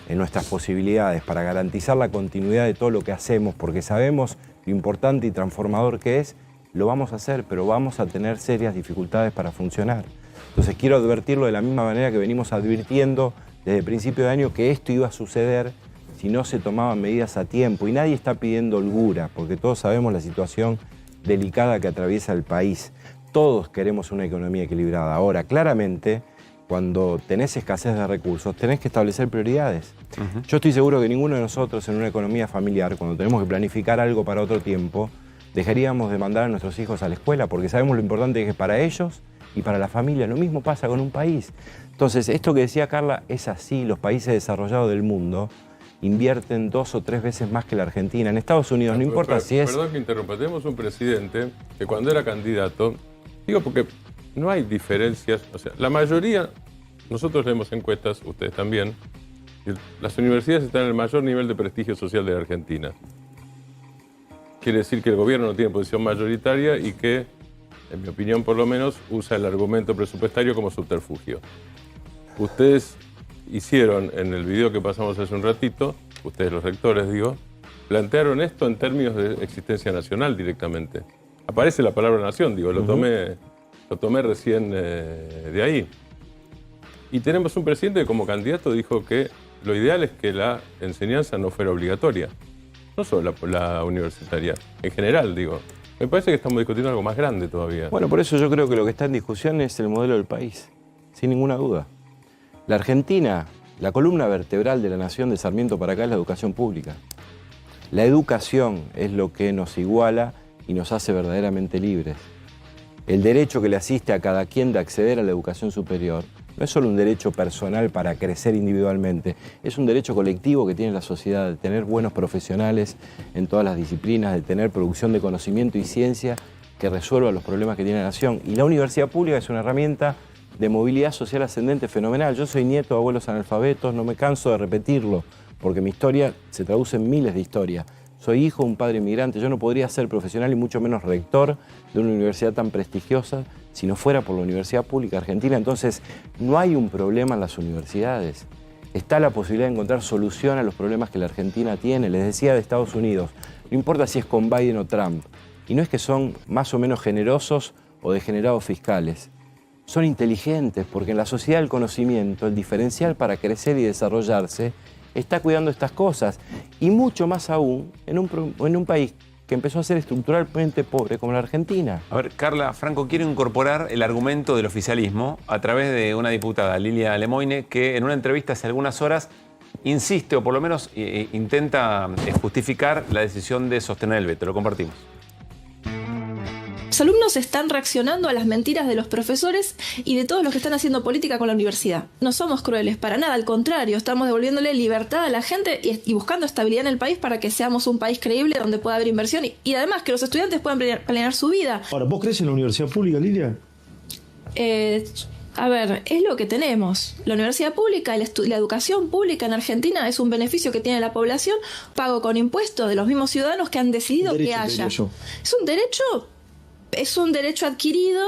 en nuestras posibilidades para garantizar la continuidad de todo lo que hacemos, porque sabemos lo importante y transformador que es, lo vamos a hacer, pero vamos a tener serias dificultades para funcionar. Entonces, quiero advertirlo de la misma manera que venimos advirtiendo desde el principio de año que esto iba a suceder si no se tomaban medidas a tiempo. Y nadie está pidiendo holgura, porque todos sabemos la situación delicada que atraviesa el país. Todos queremos una economía equilibrada. Ahora, claramente, cuando tenés escasez de recursos, tenés que establecer prioridades. Yo estoy seguro que ninguno de nosotros en una economía familiar, cuando tenemos que planificar algo para otro tiempo, dejaríamos de mandar a nuestros hijos a la escuela, porque sabemos lo importante que es para ellos y para la familia. Lo mismo pasa con un país. Entonces, esto que decía Carla es así. Los países desarrollados del mundo invierten 2 o 3 veces más que la Argentina. En Estados Unidos, no importa si es... Perdón que interrumpa. Tenemos un presidente que cuando era candidato, digo porque no hay diferencias, o sea, la mayoría, nosotros leemos encuestas, ustedes también, y las universidades están en el mayor nivel de prestigio social de la Argentina. Quiere decir que el gobierno no tiene posición mayoritaria y que, en mi opinión por lo menos, usa el argumento presupuestario como subterfugio. Ustedes hicieron en el video que pasamos hace un ratito, ustedes los rectores digo, plantearon esto en términos de existencia nacional directamente. Aparece la palabra nación, digo, lo tomé recién de ahí. Y tenemos un presidente que como candidato dijo que lo ideal es que la enseñanza no fuera obligatoria. No solo la universitaria, en general, digo. Me parece que estamos discutiendo algo más grande todavía. Bueno, por eso yo creo que lo que está en discusión es el modelo del país, sin ninguna duda. La Argentina, la columna vertebral de la nación de Sarmiento para acá es la educación pública. La educación es lo que nos iguala y nos hace verdaderamente libres. El derecho que le asiste a cada quien de acceder a la educación superior no es solo un derecho personal para crecer individualmente, es un derecho colectivo que tiene la sociedad de tener buenos profesionales en todas las disciplinas, de tener producción de conocimiento y ciencia que resuelva los problemas que tiene la nación. Y la universidad pública es una herramienta de movilidad social ascendente fenomenal. Yo soy nieto de abuelos analfabetos, no me canso de repetirlo, porque mi historia se traduce en miles de historias. Soy hijo de un padre inmigrante, yo no podría ser profesional y mucho menos rector de una universidad tan prestigiosa si no fuera por la Universidad Pública Argentina. Entonces, no hay un problema en las universidades. Está la posibilidad de encontrar solución a los problemas que la Argentina tiene. Les decía de Estados Unidos, no importa si es con Biden o Trump. Y no es que son más o menos generosos o degenerados fiscales. Son inteligentes, porque en la sociedad del conocimiento, el diferencial para crecer y desarrollarse está cuidando estas cosas. Y mucho más aún en un país que empezó a ser estructuralmente pobre como la Argentina. A ver, Carla Franco, quiero incorporar el argumento del oficialismo a través de una diputada, Lilia Lemoine, que en una entrevista hace algunas horas insiste, o por lo menos intenta justificar la decisión de sostener el veto. Lo compartimos. Los alumnos están reaccionando a las mentiras de los profesores y de todos los que están haciendo política con la universidad. No somos crueles, para nada, al contrario, estamos devolviéndole libertad a la gente y buscando estabilidad en el país para que seamos un país creíble donde pueda haber inversión y además que los estudiantes puedan planear su vida. Ahora, ¿vos crees en la universidad pública, Lilia? A ver, es lo que tenemos. La universidad pública, la educación pública en Argentina es un beneficio que tiene la población, pago con impuestos de los mismos ciudadanos que han decidido que haya. Es un derecho adquirido.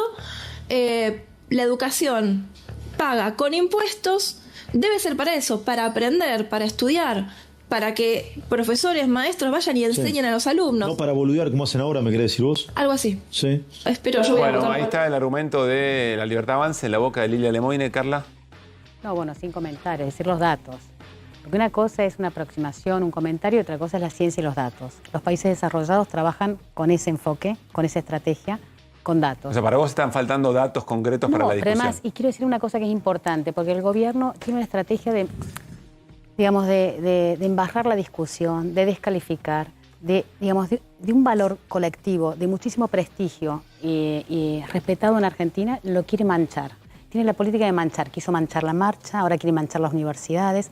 La educación paga con impuestos, debe ser para eso, para aprender, para estudiar, para que profesores, maestros vayan y enseñen a los alumnos. No para boludear como hacen ahora, ¿me querés decir vos? Algo así. Sí. Espero yo. Bueno, ahí está el argumento de la libertad avance en la boca de Lilia Lemoine. Carla. No, bueno, sin comentarios, decir los datos. Porque una cosa es una aproximación, un comentario, y otra cosa es la ciencia y los datos. Los países desarrollados trabajan con ese enfoque, con esa estrategia, con datos. O sea, para vos están faltando datos concretos para la discusión. Pero además, y quiero decir una cosa que es importante, porque el gobierno tiene una estrategia de, digamos, de embarrar la discusión, de descalificar, de un valor colectivo, de muchísimo prestigio y respetado en Argentina, lo quiere manchar. Tiene la política de manchar, quiso manchar la marcha, ahora quiere manchar las universidades.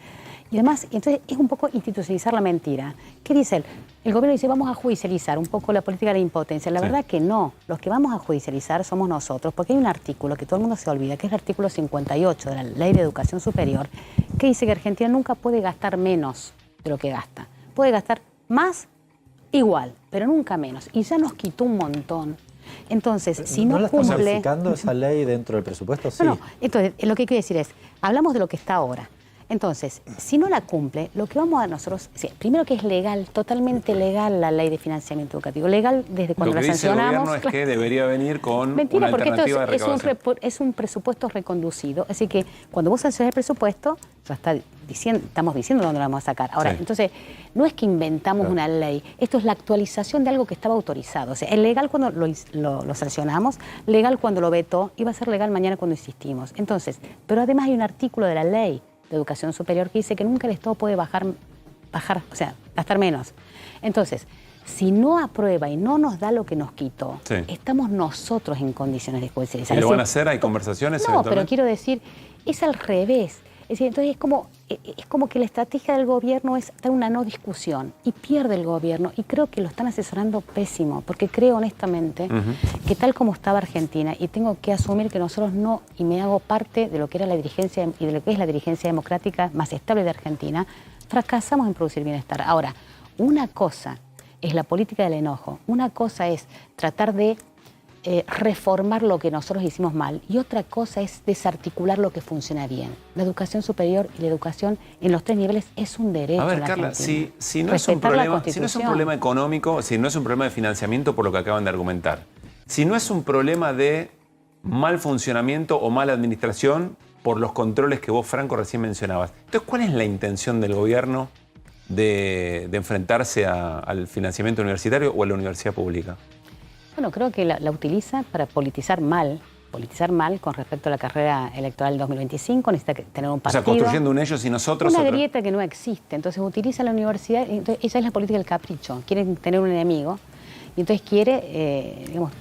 Y además, entonces es un poco institucionalizar la mentira. ¿Qué dice él? El gobierno dice, vamos a judicializar un poco la política de la impotencia. La verdad que no. Los que vamos a judicializar somos nosotros, porque hay un artículo que todo el mundo se olvida, que es el artículo 58 de la Ley de Educación Superior, que dice que Argentina nunca puede gastar menos de lo que gasta. Puede gastar más, igual, pero nunca menos. Y ya nos quitó un montón. Entonces, si no la cumple... estamos aplicando esa ley dentro del presupuesto? Sí. No. Entonces, lo que quiero decir es, hablamos de lo que está ahora. Entonces, si no la cumple, lo que vamos a nosotros... primero que es legal, totalmente legal la ley de financiamiento educativo. Legal desde cuando la sancionamos... Lo que dice el gobierno es que debería venir con mentira, una porque alternativa de recaudación. es un presupuesto reconducido. Así que cuando vos sancionás el presupuesto, ya estamos diciendo dónde lo vamos a sacar. Ahora, entonces, no es que inventamos una ley. Esto es la actualización de algo que estaba autorizado. O sea, es legal cuando lo sancionamos, legal cuando lo vetó, y va a ser legal mañana cuando insistimos. Entonces, pero además hay un artículo de la ley de Educación Superior que dice que nunca el Estado puede bajar, o sea, gastar menos. Entonces, si no aprueba y no nos da lo que nos quitó, estamos nosotros en condiciones de judicializar. ¿Y lo van a hacer? ¿Hay conversaciones? No, pero quiero decir, es al revés. Es decir, entonces es como que la estrategia del gobierno es dar una no discusión y pierde el gobierno, y creo que lo están asesorando pésimo, porque creo honestamente que tal como estaba Argentina, y tengo que asumir que nosotros no, y me hago parte de lo que era la dirigencia y de lo que es la dirigencia democrática más estable de Argentina, fracasamos en producir bienestar. Ahora, una cosa es la política del enojo, una cosa es tratar de reformar lo que nosotros hicimos mal, y otra cosa es desarticular lo que funciona bien. La educación superior y la educación en los 3 niveles es un derecho. A ver, Carla, si no es un problema económico, si no es un problema de financiamiento por lo que acaban de argumentar, si no es un problema de mal funcionamiento o mala administración por los controles que vos, Franco, recién mencionabas, entonces, ¿cuál es la intención del gobierno de enfrentarse al financiamiento universitario o a la universidad pública? Bueno, creo que la utiliza para politizar mal con respecto a la carrera electoral del 2025, necesita tener un partido. O sea, construyendo un ellos y nosotros. Una grieta que no existe, entonces utiliza la universidad, entonces, esa es la política del capricho, quieren tener un enemigo, y entonces quiere, digamos,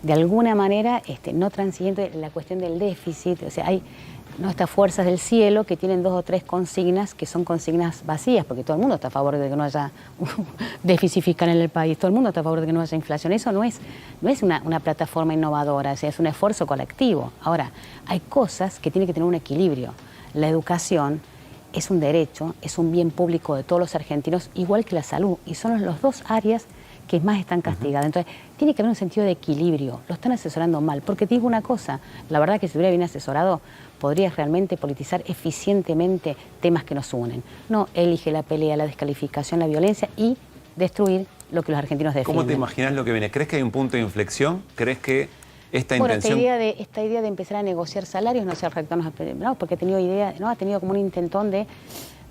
de alguna manera, no transigente la cuestión del déficit, o sea, estas fuerzas del cielo que tienen 2 o 3 consignas que son consignas vacías, porque todo el mundo está a favor de que no haya déficit fiscal en el país, todo el mundo está a favor de que no haya inflación. Eso no es una plataforma innovadora, es un esfuerzo colectivo. Ahora, hay cosas que tienen que tener un equilibrio. La educación es un derecho, es un bien público de todos los argentinos, igual que la salud, y son los 2 áreas que más están castigadas. Entonces, tiene que haber un sentido de equilibrio. Lo están asesorando mal. Porque te digo una cosa, la verdad que si estuviera bien asesorado, podrías realmente politizar eficientemente temas que nos unen. No elige la pelea, la descalificación, la violencia y destruir lo que los argentinos defienden. ¿Cómo te imaginas lo que viene? ¿Crees que hay un punto de inflexión? ¿Crees que esta intención... Esta idea de empezar a negociar salarios, no sé, el rector no, porque ha tenido como un intentón de,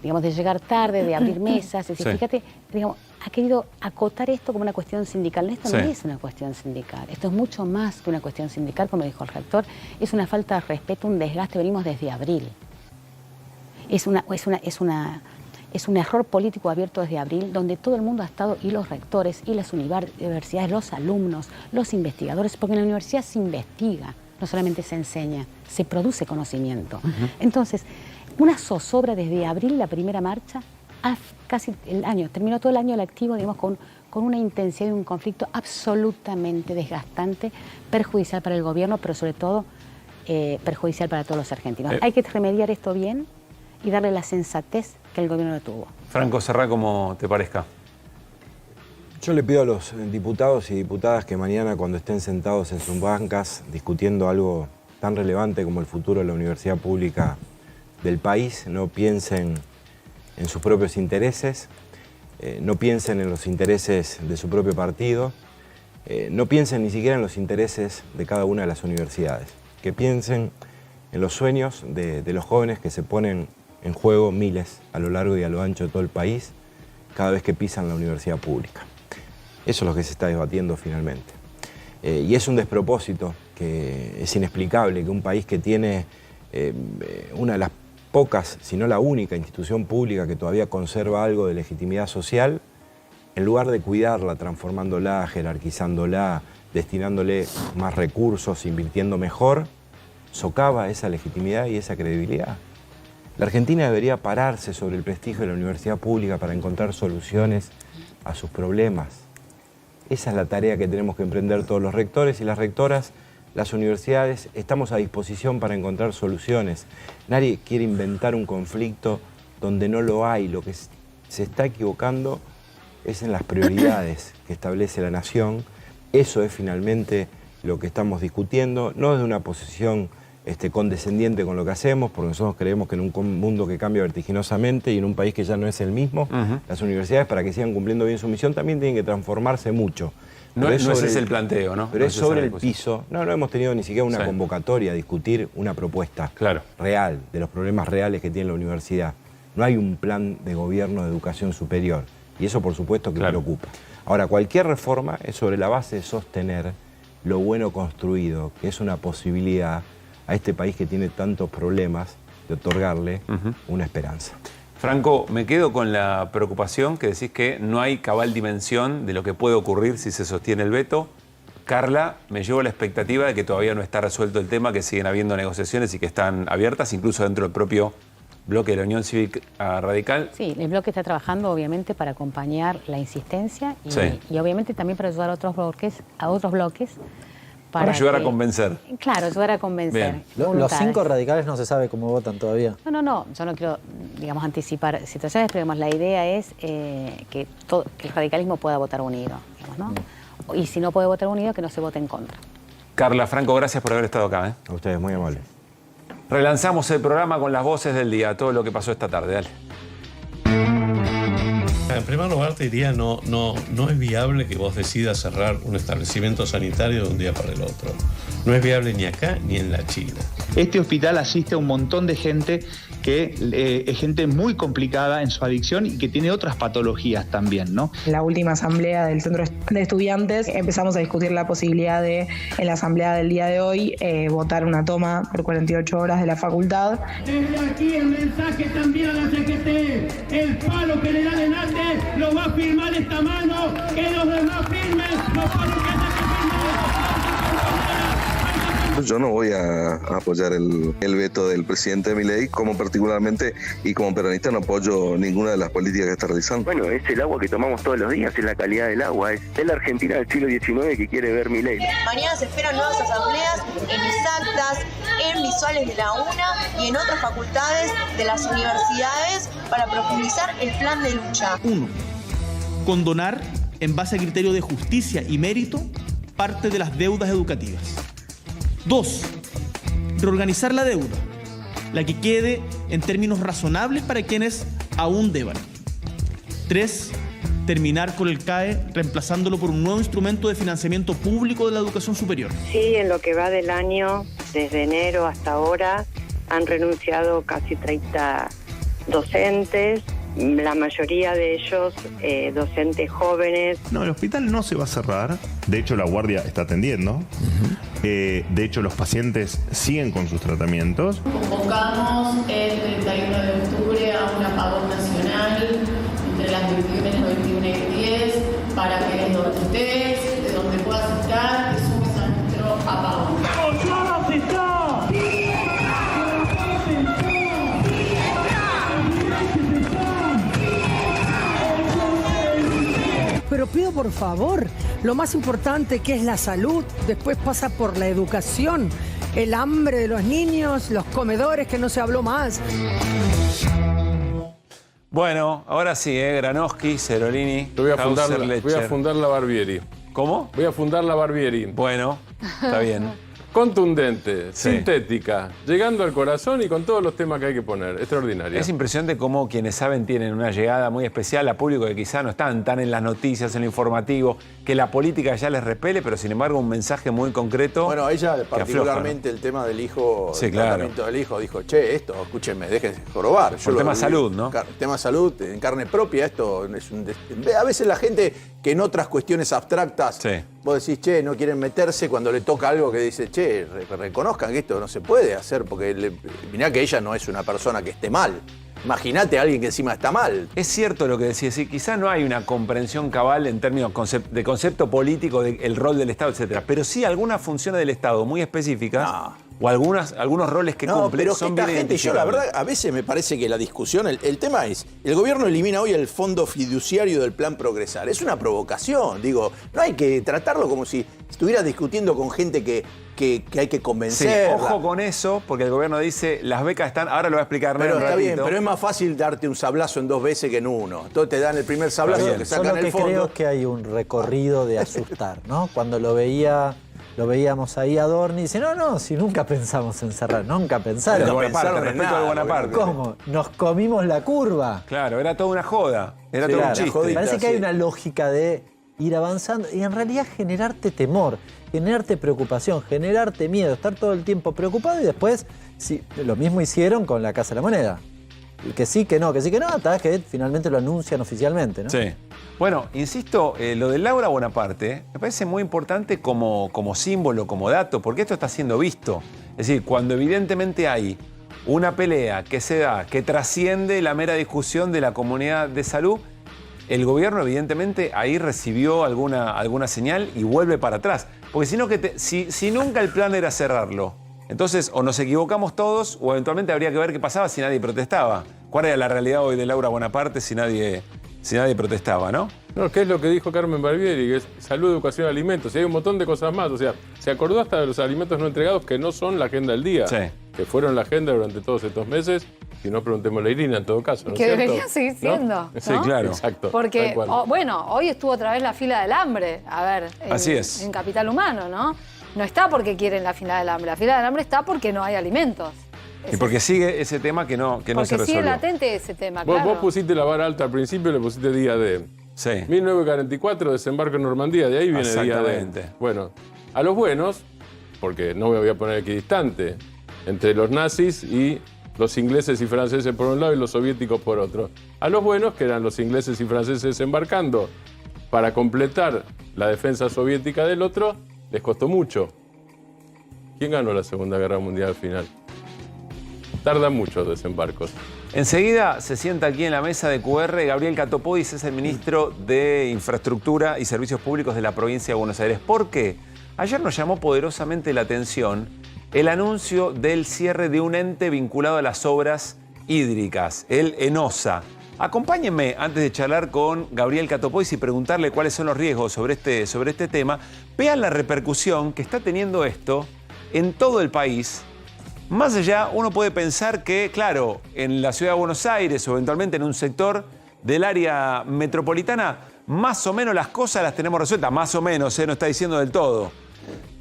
digamos, de llegar tarde, de abrir mesas. Es decir, Sí. fíjate, digamos, ha querido acotar esto como una cuestión sindical. Esto no Sí. es una cuestión sindical. Esto es mucho más que una cuestión sindical, como dijo el rector. Es una falta de respeto, un desgaste. Venimos desde abril. Es un error político abierto desde abril, donde todo el mundo ha estado, y los rectores, y las universidades, los alumnos, los investigadores, porque en la universidad se investiga, no solamente se enseña, se produce conocimiento. Entonces, una zozobra desde abril, la primera marcha, casi el año, terminó todo el año lectivo, digamos, con una intensidad y un conflicto absolutamente desgastante, perjudicial para el gobierno, pero sobre todo perjudicial para todos los argentinos. Hay que remediar esto bien y darle la sensatez que el gobierno no tuvo. Franco, cerrá como te parezca. Yo le pido a los diputados y diputadas que mañana, cuando estén sentados en sus bancas discutiendo algo tan relevante como el futuro de la universidad pública del país, no piensen en sus propios intereses, no piensen en los intereses de su propio partido, no piensen ni siquiera en los intereses de cada una de las universidades, que piensen en los sueños de los jóvenes que se ponen en juego, miles a lo largo y a lo ancho de todo el país, cada vez que pisan la universidad pública. Eso es lo que se está debatiendo finalmente. Y es un despropósito que es inexplicable que un país que tiene una de las pocas, si no la única institución pública que todavía conserva algo de legitimidad social, en lugar de cuidarla, transformándola, jerarquizándola, destinándole más recursos, invirtiendo mejor, socava esa legitimidad y esa credibilidad. La Argentina debería pararse sobre el prestigio de la universidad pública para encontrar soluciones a sus problemas. Esa es la tarea que tenemos que emprender todos los rectores y las rectoras. Las universidades estamos a disposición para encontrar soluciones. Nadie quiere inventar un conflicto donde no lo hay. Lo que se está equivocando es en las prioridades que establece la nación. Eso es finalmente lo que estamos discutiendo, no desde una posición condescendiente con lo que hacemos, porque nosotros creemos que en un mundo que cambia vertiginosamente y en un país que ya no es el mismo, las universidades, para que sigan cumpliendo bien su misión, también tienen que transformarse mucho. No ese es el planteo, ¿no? Pero es sobre el piso. No hemos tenido ni siquiera una convocatoria a discutir una propuesta real de los problemas reales que tiene la universidad. No hay un plan de gobierno de educación superior. Y eso, por supuesto, que preocupa. Ahora, cualquier reforma es sobre la base de sostener lo bueno construido, que es una posibilidad a este país que tiene tantos problemas, de otorgarle una esperanza. Franco, me quedo con la preocupación que decís que no hay cabal dimensión de lo que puede ocurrir si se sostiene el veto. Carla, me llevo la expectativa de que todavía no está resuelto el tema, que siguen habiendo negociaciones y que están abiertas, incluso dentro del propio bloque de la Unión Cívica Radical. Sí, el bloque está trabajando obviamente para acompañar la insistencia y obviamente también para ayudar a otros bloques. Para ayudar a convencer. Claro, ayudar a convencer. Los 5 radicales no se sabe cómo votan todavía. No, yo no quiero, digamos, anticipar situaciones, pero digamos, la idea es que el radicalismo pueda votar unido, digamos, ¿no? Y si no puede votar unido, que no se vote en contra. Carla, Franco, gracias por haber estado acá. A ustedes, muy amables. Relanzamos el programa con las voces del día, todo lo que pasó esta tarde. Dale. En primer lugar te diría, no es viable que vos decidas cerrar un establecimiento sanitario de un día para el otro. No es viable ni acá ni en la China. Este hospital asiste a un montón de gente que es gente muy complicada en su adicción y que tiene otras patologías también, ¿no? En la última asamblea del Centro de Estudiantes empezamos a discutir la posibilidad de, en la asamblea del día de hoy, votar una toma por 48 horas de la facultad. Desde aquí el mensaje también a la CGT, el palo que le da el arte lo va a firmar esta mano, que los demás firmen los palos que haya que firmar. Yo no voy a apoyar el veto del presidente Milei, como particularmente y como peronista no apoyo ninguna de las políticas que está realizando. Bueno, es el agua que tomamos todos los días, es la calidad del agua, es la Argentina del siglo XIX que quiere ver Milei. Mañana se esperan nuevas asambleas en Exactas, en Visuales de la UNA y en otras facultades de las universidades para profundizar el plan de lucha. 1. Condonar, en base a criterio de justicia y mérito, parte de las deudas educativas. 2. Reorganizar la deuda, la que quede en términos razonables para quienes aún deban. 3. Terminar con el CAE, reemplazándolo por un nuevo instrumento de financiamiento público de la educación superior. Sí, en lo que va del año, desde enero hasta ahora, han renunciado casi 30 docentes, la mayoría de ellos docentes jóvenes. No, el hospital no se va a cerrar. De hecho, la guardia está atendiendo. De hecho, los pacientes siguen con sus tratamientos. Convocamos el 31 de octubre a un apagón nacional entre las 21 y 10 para que desde donde estés, de donde puedas estar, te sumes a nuestro apagón. Pero pido por favor, lo más importante que es la salud, después pasa por la educación, el hambre de los niños, los comedores, que no se habló más. Bueno, ahora sí, Granowski, Cerolini, Voy a Leccher. fundar la Barbieri. ¿Cómo? Voy a fundar la Barbieri. Bueno, está bien. Contundente, Sí. sintética, llegando al corazón y con todos los temas que hay que poner. Extraordinaria. Es impresionante cómo quienes saben tienen una llegada muy especial a público que quizá no están tan en las noticias, en lo informativo, que la política ya les repele, pero sin embargo un mensaje muy concreto. Bueno, ella que particularmente afloja, el tema del hijo, Sí, el claro. tratamiento del hijo, dijo, che, esto, escúchenme, déjense jorobar. Por tema salud, ¿no? Tema salud, en carne propia, esto es un... A veces la gente que en otras cuestiones abstractas, vos decís, che, no quieren meterse cuando le toca algo que dice, che, reconozcan que esto no se puede hacer, porque mirá que ella no es una persona que esté mal. Imagínate a alguien que encima está mal. Es cierto lo que decís, sí, quizá no hay una comprensión cabal en términos de concepto político del rol del Estado, etcétera, pero sí algunas funciones del Estado muy específicas o algunos roles que No, cumplen pero son que esta bien gente, yo la identificables. verdad, a veces me parece que la discusión, el tema es, el gobierno elimina hoy el fondo fiduciario del plan Progresar. Es una provocación, digo, no hay que tratarlo como si estuviera discutiendo con gente que hay que Sí, convencer. ojo con eso, porque el gobierno dice, las becas están, ahora lo va a explicar Pero en un está bien, ratito. pero es más fácil darte un sablazo en 2 veces que en uno. Entonces te dan el primer sablazo que sacan Solo el que fondo. creo que hay un recorrido de asustar, ¿no? Cuando lo veíamos ahí a Dorni, dice, no, si nunca pensamos en cerrar, nunca pensaron. De Bonaparte, respeto de Bonaparte. ¿Cómo? Nos comimos la curva. Claro, era toda una joda, era todo un chiste. Parece que hay una lógica de ir avanzando y en realidad generarte temor, generarte preocupación, generarte miedo, estar todo el tiempo preocupado y después lo mismo hicieron con la Casa de la Moneda. Que sí, que no, hasta que finalmente lo anuncian oficialmente, ¿no? Sí. Bueno, insisto, lo de Laura Bonaparte me parece muy importante como símbolo, como dato, porque esto está siendo visto. Es decir, cuando evidentemente hay una pelea que se da, que trasciende la mera discusión de la comunidad de salud, el gobierno evidentemente ahí recibió alguna señal y vuelve para atrás. Porque si nunca el plan era cerrarlo, entonces o nos equivocamos todos o eventualmente habría que ver qué pasaba si nadie protestaba. ¿Cuál era la realidad hoy de Laura Bonaparte si nadie protestaba, no? No, ¿qué es lo que dijo Carmen Barbieri? Que es salud, educación, alimentos. Y hay un montón de cosas más. O sea, se acordó hasta de los alimentos no entregados que no son la agenda del día. Sí. Que fueron la agenda durante todos estos meses. Si no, preguntémosle a Irina en todo caso, ¿no es Que cierto? debería seguir siendo, ¿no? Sí, claro. Exacto. Porque, tal cual. bueno, hoy estuvo otra vez la fila del hambre. A ver, Así es. en Capital Humano, ¿no? No está porque quieren la fila del hambre. La fila del hambre está porque no hay alimentos. Y porque sigue ese tema que no se Porque sigue resolvió. latente ese tema, Vos claro. pusiste la vara alta al principio y le pusiste día D. Sí. 1944, desembarco en Normandía, de ahí viene día D. Exactamente. Bueno, a los buenos, porque no me voy a poner equidistante, entre los nazis y los ingleses y franceses por un lado y los soviéticos por otro. A los buenos, que eran los ingleses y franceses desembarcando para completar la defensa soviética del otro, les costó mucho. ¿Quién ganó la Segunda Guerra Mundial al final? Tardan mucho los desembarcos. Enseguida se sienta aquí en la mesa de QR Gabriel Catopodis, es el ministro de Infraestructura y Servicios Públicos de la provincia de Buenos Aires. ¿Por qué? Ayer nos llamó poderosamente la atención el anuncio del cierre de un ente vinculado a las obras hídricas, el ENOSA. Acompáñenme antes de charlar con Gabriel Catopois y preguntarle cuáles son los riesgos sobre este tema. Vean la repercusión que está teniendo esto en todo el país. Más allá, uno puede pensar que, claro, en la ciudad de Buenos Aires o eventualmente en un sector del área metropolitana, más o menos las cosas las tenemos resueltas, más o menos, no está diciendo del todo.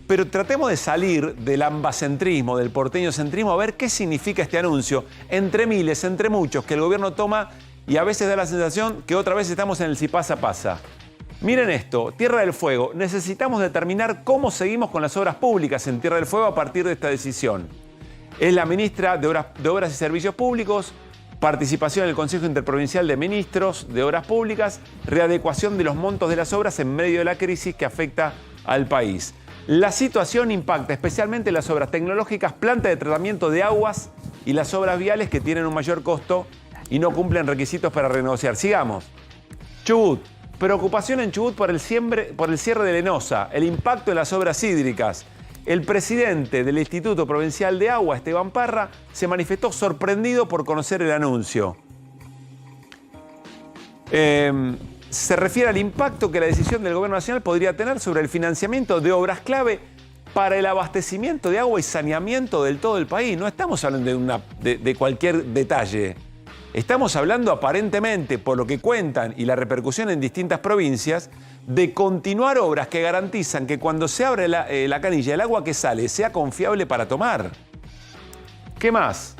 Pero tratemos de salir del ambacentrismo, del porteñocentrismo, a ver qué significa este anuncio, entre miles, entre muchos, que el gobierno toma y a veces da la sensación que otra vez estamos en el si pasa, pasa. Miren esto, Tierra del Fuego, necesitamos determinar cómo seguimos con las obras públicas en Tierra del Fuego a partir de esta decisión. Es la ministra de Obras y Servicios Públicos, participación en el Consejo Interprovincial de Ministros de Obras Públicas, readecuación de los montos de las obras en medio de la crisis que afecta al país. La situación impacta especialmente las obras tecnológicas, planta de tratamiento de aguas y las obras viales que tienen un mayor costo y no cumplen requisitos para renegociar. Sigamos. Chubut. Preocupación en Chubut por el cierre del ENOSA, el impacto en las obras hídricas. El presidente del Instituto Provincial de Agua, Esteban Parra, se manifestó sorprendido por conocer el anuncio. Se refiere al impacto que la decisión del Gobierno Nacional podría tener sobre el financiamiento de obras clave para el abastecimiento de agua y saneamiento del todo el país. No estamos hablando de cualquier detalle. Estamos hablando aparentemente, por lo que cuentan y la repercusión en distintas provincias, de continuar obras que garantizan que cuando se abre la canilla, el agua que sale sea confiable para tomar. ¿Qué más?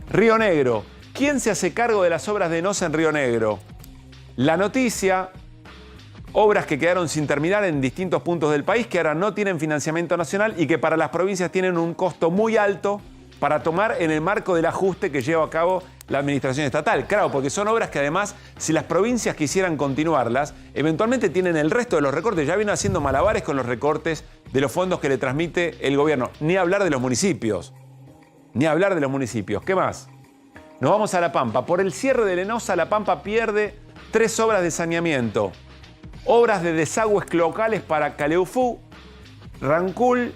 Río Negro. ¿Quién se hace cargo de las obras de ENOSA en Río Negro? La noticia, obras que quedaron sin terminar en distintos puntos del país, que ahora no tienen financiamiento nacional y que para las provincias tienen un costo muy alto para tomar en el marco del ajuste que lleva a cabo la administración estatal. Claro, porque son obras que además, si las provincias quisieran continuarlas, eventualmente tienen el resto de los recortes. Ya vienen haciendo malabares con los recortes de los fondos que le transmite el gobierno. Ni hablar de los municipios. Ni hablar de los municipios. ¿Qué más? Nos vamos a La Pampa. Por el cierre del ENOSA, La Pampa pierde 3 obras de saneamiento. Obras de desagües locales para Caleufú, Rancul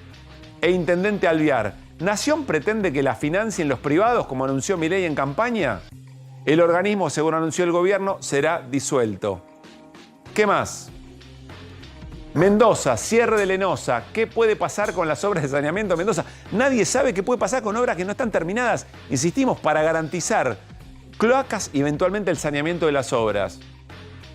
e Intendente Alvear. ¿Nación pretende que la financien los privados, como anunció Milei en campaña? El organismo, según anunció el gobierno, será disuelto. ¿Qué más? Mendoza, cierre del ENOSA. ¿Qué puede pasar con las obras de saneamiento en Mendoza? Nadie sabe qué puede pasar con obras que no están terminadas. Insistimos, para garantizar cloacas y eventualmente el saneamiento de las obras.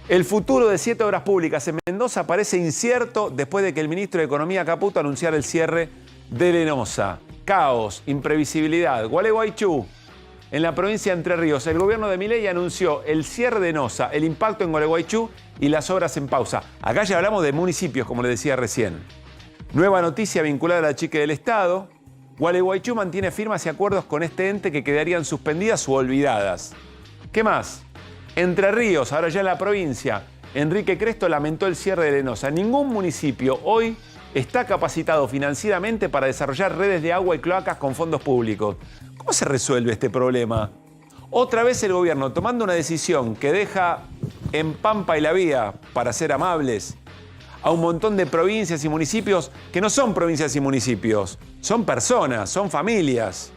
El futuro de 7 obras públicas en Mendoza parece incierto después de que el ministro de Economía Caputo anunciara el cierre del ENOSA. Caos, imprevisibilidad. Gualeguaychú, en la provincia de Entre Ríos, el gobierno de Milei anunció el cierre de ENOSA, el impacto en Gualeguaychú y las obras en pausa. Acá ya hablamos de municipios, como les decía recién. Nueva noticia vinculada a la chique del Estado. Gualeguaychú mantiene firmas y acuerdos con este ente que quedarían suspendidas u olvidadas. ¿Qué más? Entre Ríos, ahora ya en la provincia, Enrique Cresto lamentó el cierre del ENOSA. Ningún municipio hoy está capacitado financieramente para desarrollar redes de agua y cloacas con fondos públicos. ¿Cómo se resuelve este problema? Otra vez el gobierno tomando una decisión que deja en Pampa y La Vía, para ser amables, a un montón de provincias y municipios que no son provincias y municipios, son personas, son familias.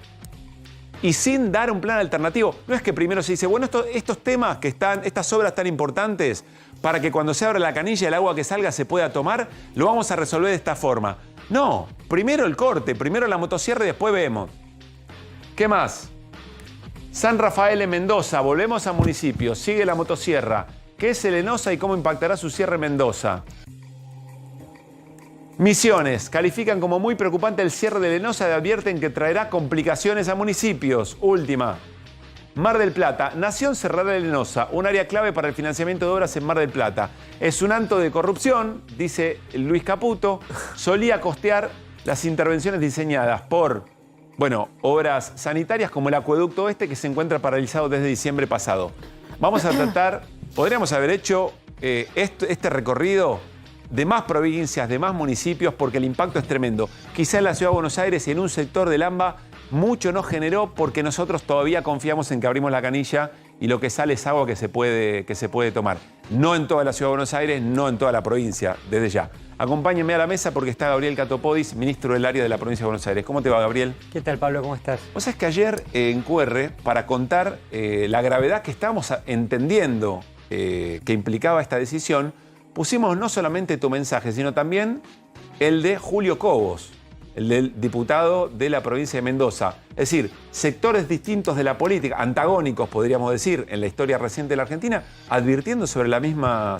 Y sin dar un plan alternativo. No es que primero se dice, bueno, estos temas que están, estas obras tan importantes, para que cuando se abra la canilla el agua que salga se pueda tomar, lo vamos a resolver de esta forma. No, primero el corte, primero la motosierra y después vemos. ¿Qué más? San Rafael en Mendoza, volvemos a municipios, sigue la motosierra. ¿Qué es el ENOSA y cómo impactará su cierre en Mendoza? Misiones, califican como muy preocupante el cierre del ENOSA y advierten que traerá complicaciones a municipios. Última. Mar del Plata, Nación cerrará el ENOSA, un área clave para el financiamiento de obras en Mar del Plata. Es un acto de corrupción, dice Luis Caputo, solía costear las intervenciones diseñadas por, obras sanitarias como el acueducto este que se encuentra paralizado desde diciembre pasado. Vamos a tratar, podríamos haber hecho este recorrido de más provincias, de más municipios, porque el impacto es tremendo. Quizá en la Ciudad de Buenos Aires y en un sector del AMBA mucho no generó porque nosotros todavía confiamos en que abrimos la canilla y lo que sale es agua que se puede tomar. No en toda la Ciudad de Buenos Aires, no en toda la provincia, desde ya. Acompáñenme a la mesa porque está Gabriel Catopodis, ministro del área de la provincia de Buenos Aires. ¿Cómo te va, Gabriel? ¿Qué tal, Pablo? ¿Cómo estás? Vos sabés que ayer en QR, para contar la gravedad que estábamos entendiendo que implicaba esta decisión, pusimos no solamente tu mensaje, sino también el de Julio Cobos, el del diputado de la provincia de Mendoza. Es decir, sectores distintos de la política, antagónicos podríamos decir, en la historia reciente de la Argentina, advirtiendo sobre la misma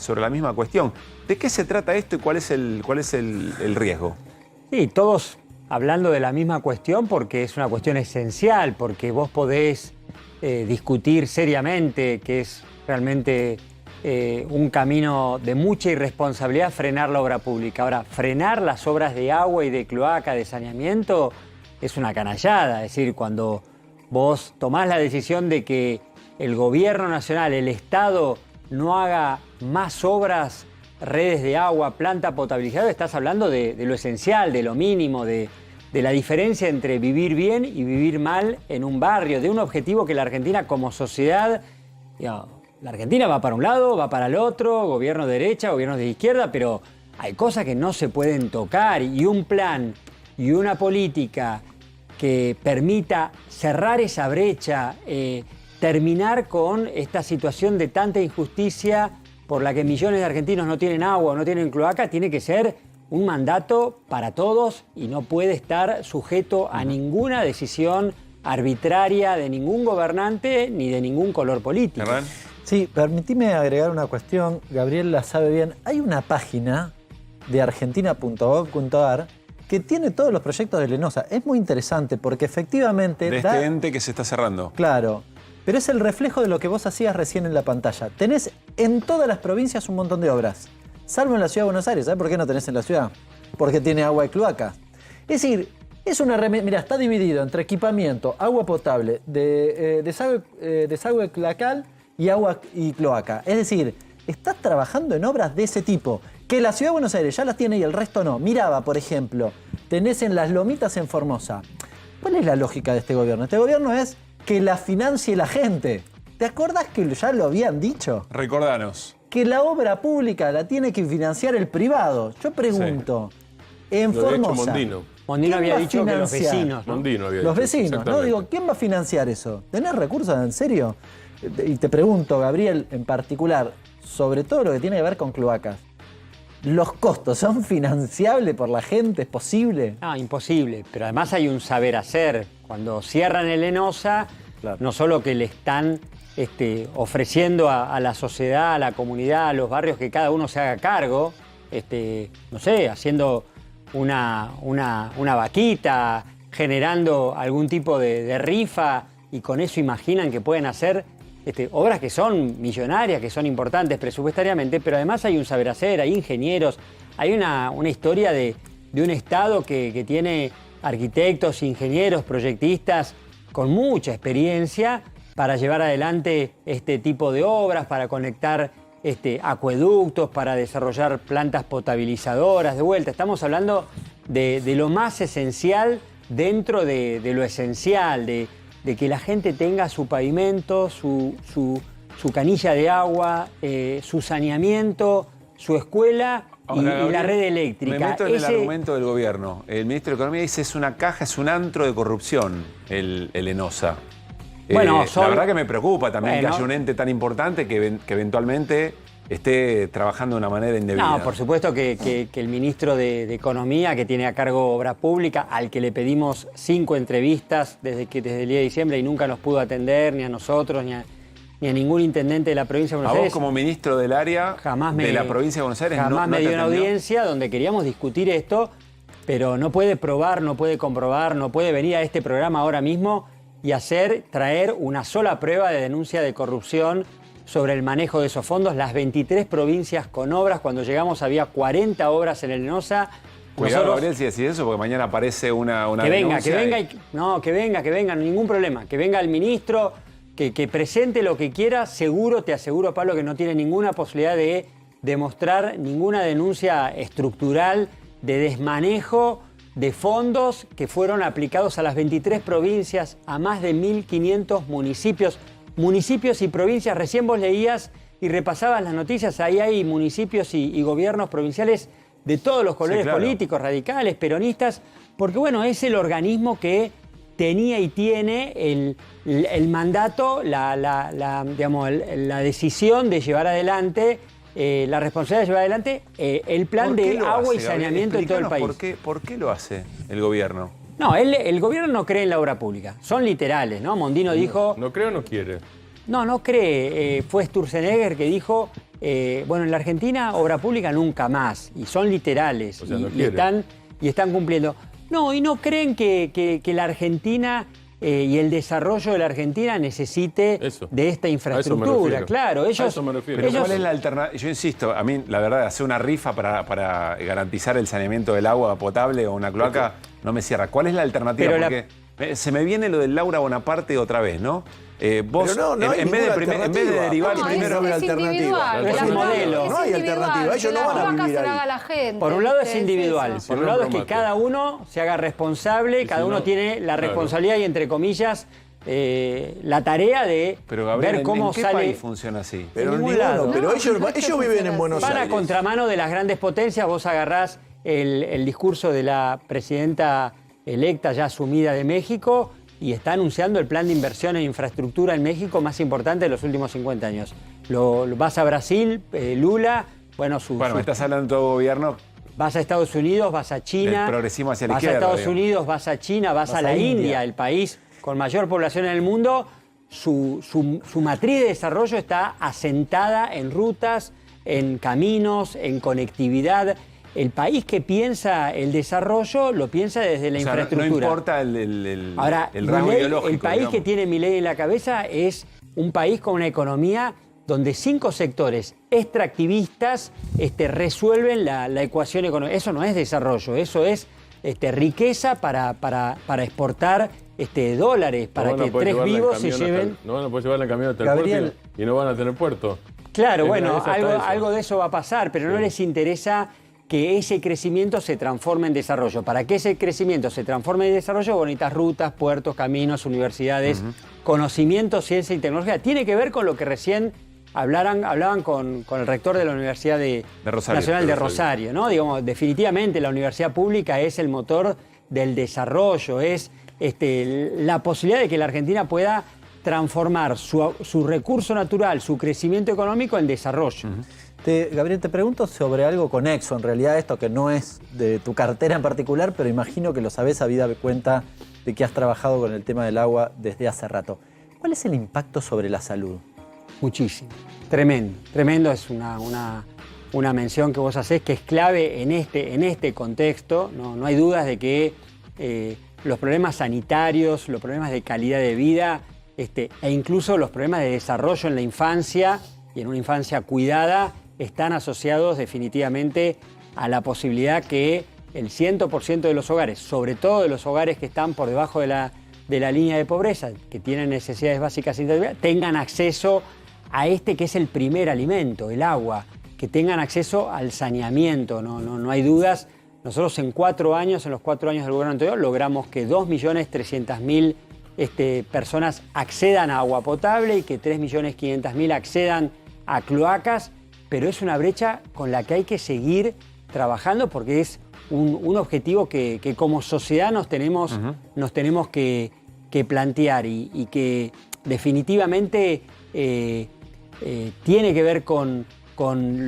cuestión. ¿De qué se trata esto y cuál es el riesgo? Sí, todos hablando de la misma cuestión porque es una cuestión esencial, porque vos podés discutir seriamente, que es realmente un camino de mucha irresponsabilidad, frenar la obra pública. Ahora, frenar las obras de agua y de cloaca, de saneamiento, es una canallada. Es decir, cuando vos tomás la decisión de que el gobierno nacional, el Estado, no haga más obras, redes de agua, planta potabilizadora, estás hablando de lo esencial, de lo mínimo, de la diferencia entre vivir bien y vivir mal en un barrio, de un objetivo que la Argentina como sociedad... La Argentina va para un lado, va para el otro, gobierno de derecha, gobierno de izquierda, pero hay cosas que no se pueden tocar y un plan y una política que permita cerrar esa brecha, terminar con esta situación de tanta injusticia por la que millones de argentinos no tienen agua o no tienen cloaca, tiene que ser un mandato para todos y no puede estar sujeto a ninguna decisión arbitraria de ningún gobernante ni de ningún color político. ¿Verdad? Sí, permitime agregar una cuestión, Gabriel la sabe bien. Hay una página de argentina.gov.ar que tiene todos los proyectos de Lenosa. Es muy interesante porque efectivamente... De este ente que se está cerrando. Claro, pero es el reflejo de lo que vos hacías recién en la pantalla. Tenés en todas las provincias un montón de obras, salvo en la Ciudad de Buenos Aires. ¿Sabés por qué no tenés en la ciudad? Porque tiene agua y cloaca. Es decir, es una... Mira, está dividido entre equipamiento, agua potable, desagüe cloacal y agua y cloaca. Es decir, estás trabajando en obras de ese tipo, que la Ciudad de Buenos Aires ya las tiene y el resto no. Miraba, por ejemplo, tenés en Las Lomitas en Formosa. ¿Cuál es la lógica de este gobierno? Este gobierno es que la financie la gente. ¿Te acordás que ya lo habían dicho? Recordanos. Que la obra pública la tiene que financiar el privado. Yo pregunto, en Lo había hecho Formosa... Mondino había dicho que los vecinos, ¿no? Mondino había Los dicho, vecinos, ¿no? exactamente. Digo, ¿quién va a financiar eso? ¿Tenés recursos en serio? Y te pregunto, Gabriel, en particular, sobre todo lo que tiene que ver con cloacas. ¿Los costos son financiables por la gente? ¿Es posible? No, imposible. Pero además hay un saber hacer. Cuando cierran el Lenosa, no solo que le están ofreciendo a la sociedad, a la comunidad, a los barrios que cada uno se haga cargo, no sé, haciendo una vaquita, generando algún tipo de rifa y con eso imaginan que pueden hacer obras que son millonarias, que son importantes presupuestariamente, pero además hay un saber hacer, hay ingenieros, hay una historia de un Estado que tiene arquitectos, ingenieros, proyectistas con mucha experiencia para llevar adelante este tipo de obras, para conectar acueductos, para desarrollar plantas potabilizadoras. De vuelta, estamos hablando de lo más esencial dentro de lo esencial, de que la gente tenga su pavimento, su canilla de agua, su saneamiento, su escuela y la red eléctrica. Me meto en el argumento del gobierno. El ministro de Economía dice es una caja, es un antro de corrupción el Lenosa. Bueno, la verdad que me preocupa también que haya un ente tan importante que eventualmente esté trabajando de una manera indebida. No, por supuesto que el ministro de Economía, que tiene a cargo obra pública, al que le pedimos 5 entrevistas desde el día de diciembre y nunca nos pudo atender, ni a nosotros, ni a ningún intendente de la provincia de Buenos Aires. A vos como ministro del área de la provincia de Buenos Aires jamás me dio una audiencia donde queríamos discutir esto, pero no puede probar, no puede comprobar, no puede venir a este programa ahora mismo y traer una sola prueba de denuncia de corrupción sobre el manejo de esos fondos. Las 23 provincias con obras, cuando llegamos había 40 obras en el Lenosa. Cuidado, Gabriel, si decís eso, porque mañana aparece una que venga, denuncia. Que venga, ningún problema. Que venga el ministro, que presente lo que quiera. Seguro, te aseguro, Pablo, que no tiene ninguna posibilidad de demostrar ninguna denuncia estructural de desmanejo de fondos que fueron aplicados a las 23 provincias, a más de 1.500 municipios. Municipios y provincias, recién vos leías y repasabas las noticias, ahí hay municipios y gobiernos provinciales de todos los colores claro. políticos, radicales, peronistas, porque bueno, es el organismo que tenía y tiene el mandato, digamos, la decisión de llevar adelante, la responsabilidad de llevar adelante el plan de agua y saneamiento en todo el país. ¿Por qué lo hace el gobierno? No, el gobierno no cree en la obra pública. Son literales, ¿no? Mondino dijo... ¿No cree o no quiere? No cree. Fue Sturzenegger que dijo, bueno, en la Argentina obra pública nunca más. Y son literales. O sea, no y están cumpliendo. No, y no creen que la Argentina y el desarrollo de la Argentina necesite de esta infraestructura. Claro, ellos... A eso me refiero. Pero ¿cuál es la alternativa? Yo insisto, a mí, la verdad, hacer una rifa para garantizar el saneamiento del agua potable o una cloaca no me cierra. ¿Cuál es la alternativa? Porque se me viene lo del Laura Bonaparte otra vez, ¿no? Vos, en vez de derivar primero es alternativa. Es un modelo. No hay alternativa. Ellos no van a vivir ahí. Por un lado es individual. Por un lado es que cada uno se haga responsable, cada uno tiene la responsabilidad y, entre comillas, la tarea de ver cómo ¿en qué sale. país funciona así? Pero en ningún lado. Pero ellos viven en Buenos Aires. Para contramano de las grandes potencias, vos agarrás el discurso de la presidenta electa ya asumida de México y está anunciando el plan de inversión en infraestructura en México más importante de los últimos 50 años. Vas a Brasil, Lula, bueno, me estás hablando de todo gobierno. Vas a Estados Unidos, vas a China. Del progresismo hacia la vas izquierda. Vas a Estados Unidos, vas a China, vas a la India, el país con mayor población en el mundo. Su matriz de desarrollo está asentada en rutas, en caminos, en conectividad. El país que piensa el desarrollo lo piensa desde la infraestructura. No importa el rasgo Milei, ideológico. El país que tiene Milei en la cabeza es un país con una economía donde 5 sectores extractivistas resuelven la ecuación económica. Eso no es desarrollo, eso es riqueza para exportar dólares, para que 3 vivos se lleven... No van a poder llevar la camioneta al puerto y no van a tener puerto. Claro, bueno, algo de eso va a pasar, pero no les interesa que ese crecimiento se transforme en desarrollo. Para que ese crecimiento se transforme en desarrollo, bonitas rutas, puertos, caminos, universidades, conocimiento, ciencia y tecnología. Tiene que ver con lo que recién hablaban con el rector de la Universidad Nacional de Rosario, ¿no? Digamos, definitivamente la universidad pública es el motor del desarrollo, es la posibilidad de que la Argentina pueda transformar su recurso natural, su crecimiento económico en desarrollo. Gabriel, te pregunto sobre algo conexo, en realidad esto que no es de tu cartera en particular, pero imagino que lo sabés habida cuenta de que has trabajado con el tema del agua desde hace rato. ¿Cuál es el impacto sobre la salud? Muchísimo, tremendo es una mención que vos hacés que es clave en este contexto. No hay dudas de que los problemas sanitarios, los problemas de calidad de vida e incluso los problemas de desarrollo en la infancia y en una infancia cuidada están asociados definitivamente a la posibilidad que el 100% de los hogares, sobre todo de los hogares que están por debajo de la línea de pobreza, que tienen necesidades básicas individuales, tengan acceso a que es el primer alimento, el agua, que tengan acceso al saneamiento. No hay dudas. Nosotros en los 4 años del gobierno anterior logramos que 2.300.000 personas accedan a agua potable y que 3.500.000 accedan a cloacas, pero es una brecha con la que hay que seguir trabajando porque es un objetivo que como sociedad nos tenemos que plantear y que definitivamente tiene que ver con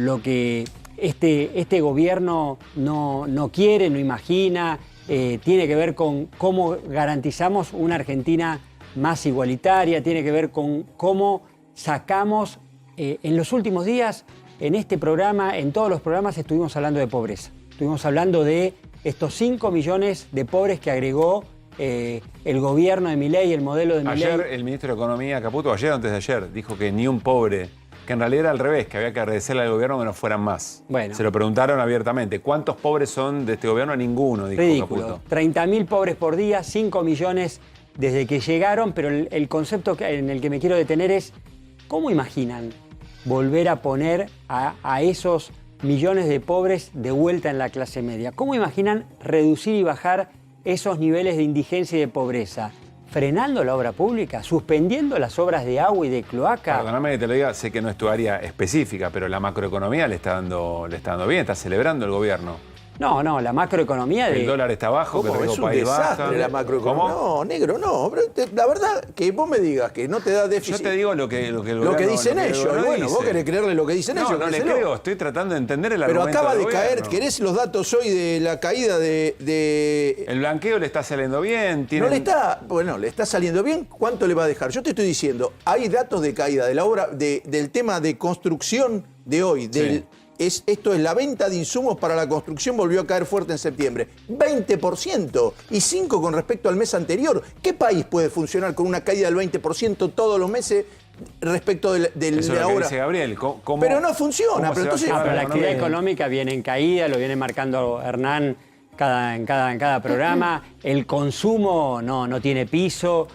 lo que este gobierno no quiere, no imagina, tiene que ver con cómo garantizamos una Argentina más igualitaria, tiene que ver con cómo sacamos, en los últimos días, en este programa, en todos los programas estuvimos hablando de pobreza. Estuvimos hablando de estos 5 millones de pobres que agregó el gobierno de Milei, el modelo de Milei. Ayer el ministro de Economía, Caputo, ayer o antes de ayer, dijo que ni un pobre, que en realidad era al revés, que había que agradecerle al gobierno que no fueran más. Bueno. Se lo preguntaron abiertamente. ¿Cuántos pobres son de este gobierno? Ninguno, dijo ridículo. Caputo. 30.000 pobres por día, 5 millones desde que llegaron, pero el concepto en el que me quiero detener es, ¿cómo imaginan volver a poner a esos millones de pobres de vuelta en la clase media? ¿Cómo imaginan reducir y bajar esos niveles de indigencia y de pobreza? frenando la obra pública, suspendiendo las obras de agua y de cloaca. Perdóname que te lo diga, sé que no es tu área específica, pero la macroeconomía le está dando bien, está celebrando el gobierno. No, la macroeconomía El dólar está bajo, que el Es rico un país desastre baja. la macroeconomía. No, negro, no. Pero la verdad, que vos me digas que no te da déficit. Yo te digo lo que el Lo que gobierno- dicen lo que el ellos. gobierno Bueno, vos dice. querés creerle lo que dicen ellos. No le créeselo. creo, estoy tratando de entender el Pero argumento acaba del de caer, gobierno. ¿querés los datos hoy de la caída de... El blanqueo le está saliendo bien. No le está, bueno, le está saliendo bien. ¿Cuánto le va a dejar? Yo te estoy diciendo, hay datos de caída de la obra, del tema de construcción de hoy, esto es la venta de insumos para la construcción, volvió a caer fuerte en septiembre. 20% y 5% con respecto al mes anterior. ¿Qué país puede funcionar con una caída del 20% todos los meses respecto Eso de es lo la que obra? dice Gabriel. ¿Cómo- Pero no funciona. cómo Pero se va a entonces, llevar La actividad económica viene en caída, lo viene marcando Hernán en cada programa. El consumo no tiene piso.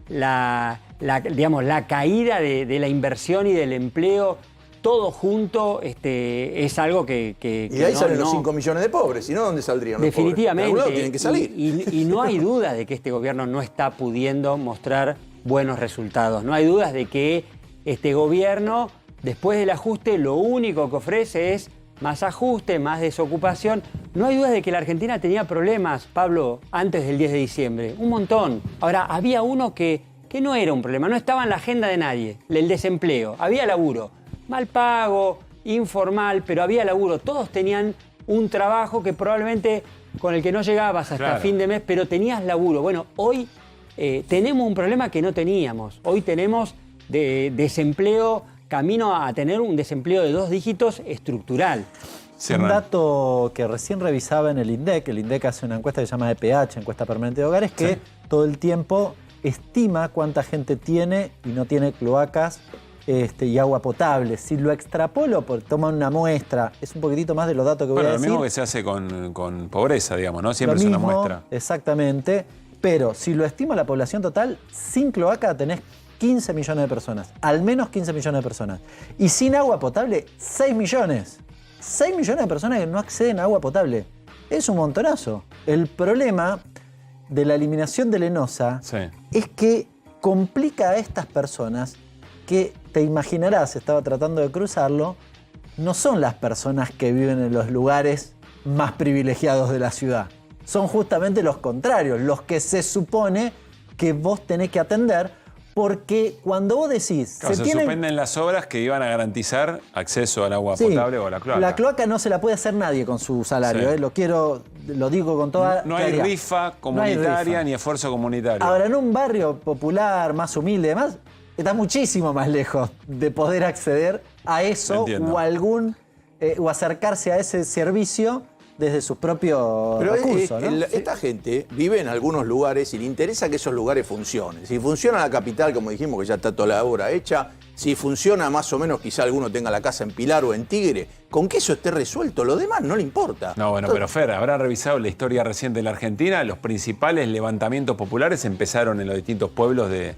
La caída de la inversión y del empleo, todo junto es algo que y de ahí salen los 5 millones de pobres, si no, ¿dónde saldrían los pobres? definitivamente. De algún lado tienen que salir. Y no hay duda de que este gobierno no está pudiendo mostrar buenos resultados. No hay dudas de que este gobierno, después del ajuste, lo único que ofrece es más ajuste, más desocupación. No hay dudas de que la Argentina tenía problemas, Pablo, antes del 10 de diciembre. Un montón. Ahora, había uno que no era un problema, no estaba en la agenda de nadie, el desempleo. Había laburo, mal pago, informal, pero había laburo. Todos tenían un trabajo que probablemente con el que no llegabas hasta fin de mes, pero tenías laburo. Bueno, hoy tenemos un problema que no teníamos. Hoy tenemos desempleo, camino a tener un desempleo de 2 dígitos estructural. Un dato que recién revisaba en el INDEC hace una encuesta que se llama EPH, Encuesta Permanente de Hogares, que todo el tiempo estima cuánta gente tiene y no tiene cloacas y agua potable. Si lo extrapolo, toma una muestra, es un poquitito más de los datos que voy a decir. Lo mismo que se hace con pobreza, digamos, ¿no? Siempre Lo es una mismo, muestra. Exactamente, pero si lo estima la población total, sin cloaca tenés 15 millones de personas, al menos 15 millones de personas. Y sin agua potable, 6 millones. 6 millones de personas que no acceden a agua potable. Es un montonazo. El problema de la eliminación de Lenosa es que complica a estas personas que, te imaginarás, estaba tratando de cruzarlo, no son las personas que viven en los lugares más privilegiados de la ciudad. Son justamente los contrarios, los que se supone que vos tenés que atender. Porque cuando vos decís... Claro, se suspenden las obras que iban a garantizar acceso al agua potable o a la cloaca. La cloaca no se la puede hacer nadie con su salario, lo digo con toda No hay claridad. rifa comunitaria ni esfuerzo comunitario. Ahora, en un barrio popular, más humilde y demás, está muchísimo más lejos de poder acceder a eso o acercarse a ese servicio desde sus propios recursos, ¿no? Esta gente vive en algunos lugares y le interesa que esos lugares funcionen. Si funciona la capital, como dijimos, que ya está toda la obra hecha, si funciona más o menos, quizá alguno tenga la casa en Pilar o en Tigre, con que eso esté resuelto, lo demás no le importa. No, bueno, pero Fer, habrá revisado la historia reciente de la Argentina. Los principales levantamientos populares empezaron en los distintos pueblos de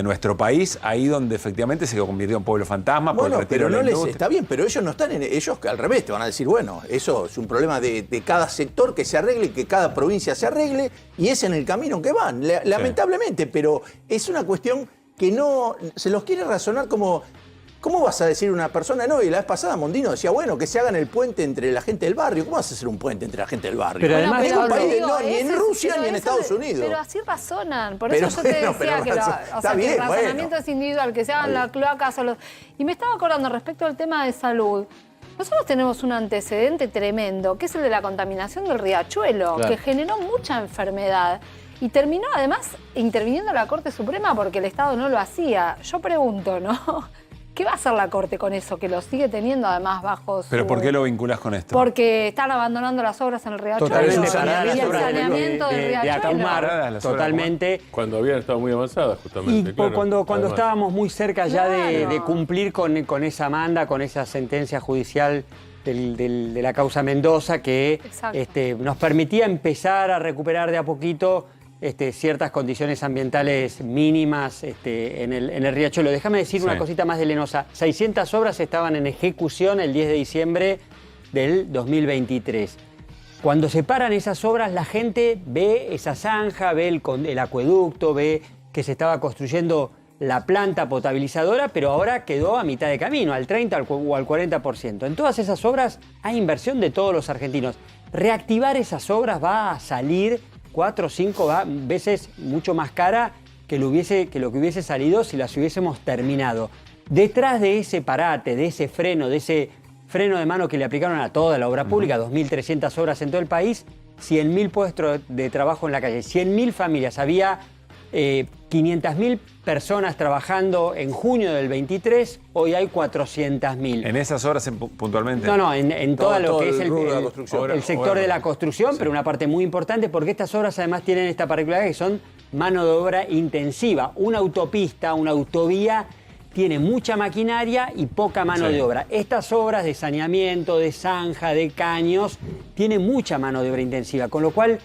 nuestro país, ahí donde efectivamente se convirtió en pueblo fantasma. Bueno, por el retiro pero de no la les industria. está bien, pero ellos no están en... Ellos al revés te van a decir, bueno, eso es un problema de cada sector que se arregle, que cada provincia se arregle, y es en el camino que van, lamentablemente, pero es una cuestión que no... Se los quiere razonar como... ¿Cómo vas a decir a una persona? No, y la vez pasada Mondino decía, bueno, que se hagan el puente entre la gente del barrio. ¿Cómo vas a hacer un puente entre la gente del barrio? Pero además, ningún país, digo, ni en Rusia ni en Estados Unidos. Pero así razonan. Por Pero eso yo te bueno, decía pero está bien, que el razonamiento bueno. es individual, que se hagan las cloacas o los... Y me estaba acordando respecto al tema de salud. Nosotros tenemos un antecedente tremendo, que es el de la contaminación del riachuelo, Claro. que generó mucha enfermedad. Y terminó además interviniendo la Corte Suprema porque el Estado no lo hacía. Yo pregunto, ¿no? ¿Qué va a hacer la Corte con eso? Que lo sigue teniendo además bajo su... ¿Pero por qué lo vinculás con esto? Porque están abandonando las obras en el riachuelo. Totalmente Y paradas las el obras saneamiento del de riachuelo. Acamar, totalmente. Cuando habían estado muy avanzadas, justamente. Y claro. cuando Además. estábamos muy cerca ya de Claro. cumplir con esa manda, con esa sentencia judicial de la causa Mendoza, que Exacto. nos permitía empezar a recuperar de a poquito ciertas condiciones ambientales mínimas en el riachuelo. Déjame decir una cosita más de Lenosa. 600 obras estaban en ejecución el 10 de diciembre del 2023. Cuando se paran esas obras, la gente ve esa zanja, ve el acueducto, ve que se estaba construyendo la planta potabilizadora, pero ahora quedó a mitad de camino, al 30 o al 40%. En todas esas obras hay inversión de todos los argentinos. Reactivar esas obras va a salir 4 o 5 veces mucho más cara que lo que hubiese salido si las hubiésemos terminado. Detrás de ese parate, de ese freno de mano que le aplicaron a toda la obra pública, 2.300 obras en todo el país, 100.000 puestos de trabajo en la calle, 100.000 familias. Había 500.000 personas trabajando en junio del 23, hoy hay 400.000. ¿En esas horas puntualmente? No, en todo lo que es el sector de la construcción, pero una parte muy importante porque estas obras además tienen esta particularidad que son mano de obra intensiva. Una autopista, una autovía tiene mucha maquinaria y poca mano de obra. Estas obras de saneamiento, de zanja, de caños, tienen mucha mano de obra intensiva, con lo cual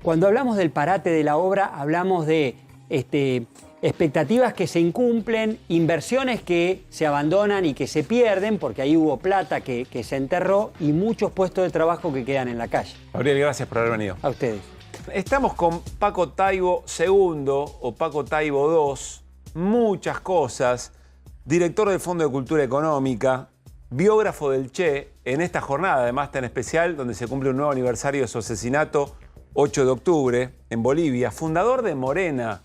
cuando hablamos del parate de la obra hablamos de expectativas que se incumplen, inversiones que se abandonan y que se pierden, porque ahí hubo plata que se enterró y muchos puestos de trabajo que quedan en la calle. Gabriel, gracias por haber venido. A ustedes. Estamos con Paco Taibo II o Paco Taibo II, muchas cosas, director del Fondo de Cultura Económica, biógrafo del Che, en esta jornada además tan especial, donde se cumple un nuevo aniversario de su asesinato, 8 de octubre, en Bolivia, fundador de Morena,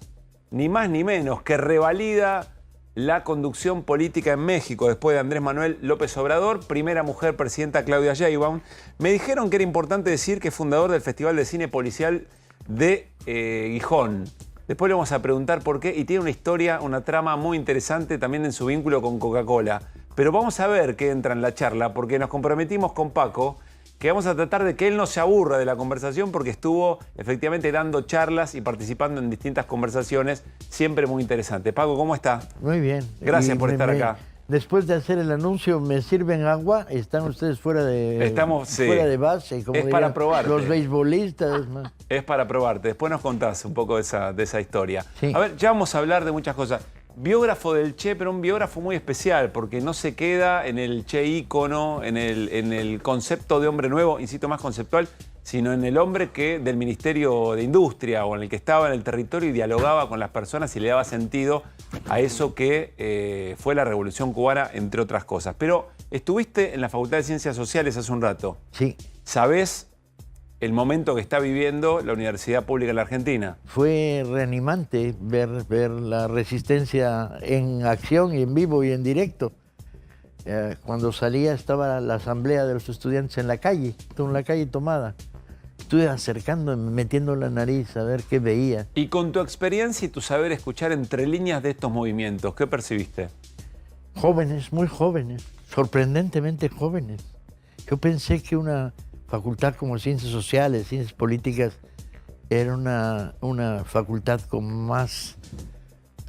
ni más ni menos, que revalida la conducción política en México después de Andrés Manuel López Obrador, primera mujer presidenta Claudia Sheinbaum. Me dijeron que era importante decir que es fundador del Festival de Cine Policial de Gijón. Después le vamos a preguntar por qué, y tiene una historia, una trama muy interesante también en su vínculo con Coca-Cola. Pero vamos a ver qué entra en la charla, porque nos comprometimos con Paco que vamos a tratar de que él no se aburra de la conversación porque estuvo efectivamente dando charlas y participando en distintas conversaciones, siempre muy interesante. Paco, ¿cómo está? Muy bien. Gracias por estar acá. Después de hacer el anuncio, ¿me sirven agua? ¿Están ustedes fuera de, fuera de base? Como es para probarte. Los beisbolistas. Es para probarte. Después nos contás un poco de esa historia. Sí. A ver, ya vamos a hablar de muchas cosas. Biógrafo del Che, pero un biógrafo muy especial, porque no se queda en el Che ícono, en el concepto de hombre nuevo, insisto, más conceptual, sino en el hombre que del Ministerio de Industria o en el que estaba en el territorio y dialogaba con las personas y le daba sentido a eso que fue la Revolución Cubana, entre otras cosas. Pero estuviste en la Facultad de Ciencias Sociales hace un rato. Sí. ¿Sabés el momento que está viviendo la Universidad Pública de la Argentina? Fue reanimante ver la resistencia en acción y en vivo y en directo. Cuando salía estaba la asamblea de los estudiantes en la calle tomada. Estuve acercándome, metiendo la nariz a ver qué veía. Y con tu experiencia y tu saber escuchar entre líneas de estos movimientos, ¿qué percibiste? Jóvenes, muy jóvenes, sorprendentemente jóvenes. Yo pensé que una facultad como Ciencias Sociales, Ciencias Políticas, era una facultad con más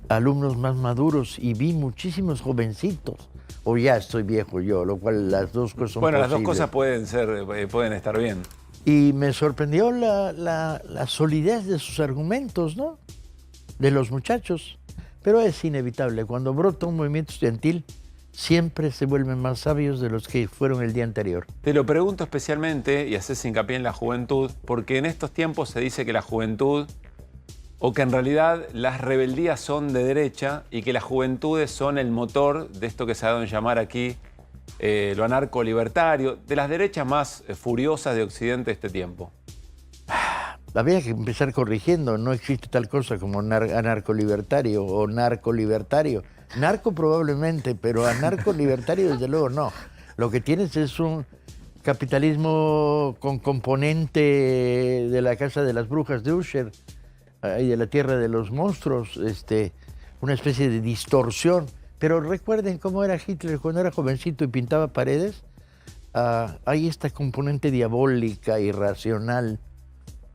alumnos más maduros y vi muchísimos jovencitos. O ya estoy viejo yo, lo cual las dos cosas son posibles. Las dos cosas pueden estar bien. Y me sorprendió la solidez de sus argumentos, ¿no? De los muchachos. Pero es inevitable, cuando brota un movimiento estudiantil, siempre se vuelven más sabios de los que fueron el día anterior. Te lo pregunto especialmente, y haces hincapié en la juventud, porque en estos tiempos se dice que la juventud, o que en realidad las rebeldías son de derecha y que las juventudes son el motor de esto que se ha dado en llamar aquí lo anarco-libertario, de las derechas más furiosas de Occidente de este tiempo. Había que empezar corrigiendo, no existe tal cosa como anarco-libertario o narco-libertario. Narco probablemente, pero anarco-libertario desde luego no. Lo que tienes es un capitalismo con componente de la Casa de las Brujas de Usher y de la Tierra de los Monstruos, una especie de distorsión. Pero recuerden cómo era Hitler cuando era jovencito y pintaba paredes. Hay esta componente diabólica, irracional,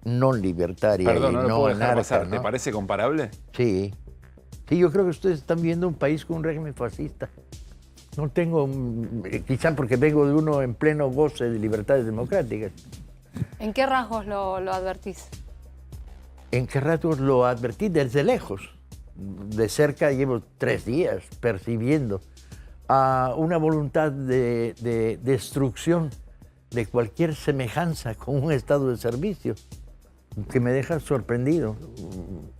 no libertaria. Perdón, no lo puedo dejar anarca, pasar. ¿no? ¿Te parece comparable? Sí. Sí, yo creo que ustedes están viendo un país con un régimen fascista. No tengo, quizá porque vengo de uno en pleno goce de libertades democráticas. ¿En qué rasgos lo advertís? ¿En qué rasgos lo advertí? Desde lejos. De cerca llevo 3 días percibiendo una voluntad de destrucción de cualquier semejanza con un estado de servicio, que me deja sorprendido.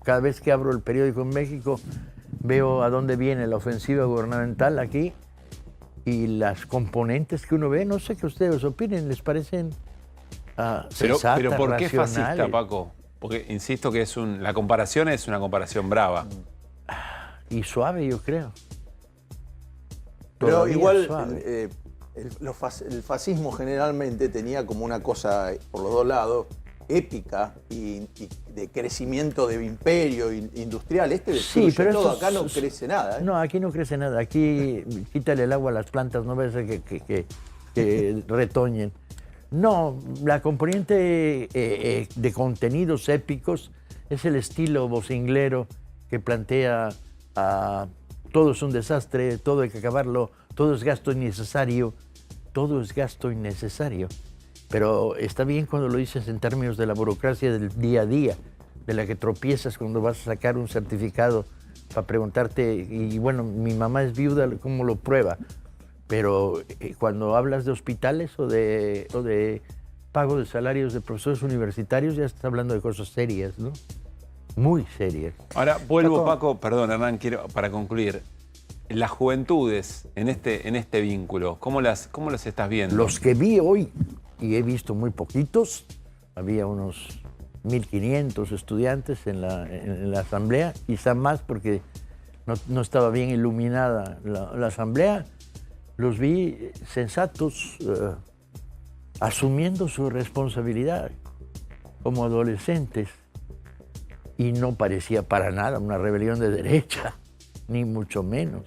Cada vez que abro el periódico en México, veo a dónde viene la ofensiva gubernamental aquí y las componentes que uno ve, no sé qué ustedes opinen, ¿les parecen sensatas, pero ¿por qué fascista, racionales? Paco? Porque insisto que la comparación es una comparación brava. Y suave, yo creo. Pero Todavía igual suave. el fascismo generalmente tenía como una cosa por los dos lados, épica y de crecimiento de imperio industrial. Sí, pero todo, eso acá no crece nada. No, aquí no crece nada. Aquí quítale el agua a las plantas, no ves que retoñen. No, la componente de contenidos épicos es el estilo vocinglero que plantea todo es un desastre, todo hay que acabarlo, todo es gasto innecesario, todo es gasto innecesario. Pero está bien cuando lo dices en términos de la burocracia del día a día, de la que tropiezas cuando vas a sacar un certificado para preguntarte, y bueno, mi mamá es viuda, ¿cómo lo prueba? Pero cuando hablas de hospitales o de pago de salarios de profesores universitarios, ya estás hablando de cosas serias, ¿no? Muy serias. Ahora vuelvo, Paco, perdón, Hernán, quiero para concluir. Las juventudes en este vínculo, ¿cómo las estás viendo? Los que vi hoy, y he visto muy poquitos, había unos 1.500 estudiantes en la asamblea, quizá más porque no estaba bien iluminada la asamblea. Los vi sensatos, asumiendo su responsabilidad como adolescentes, y no parecía para nada una rebelión de derecha, ni mucho menos.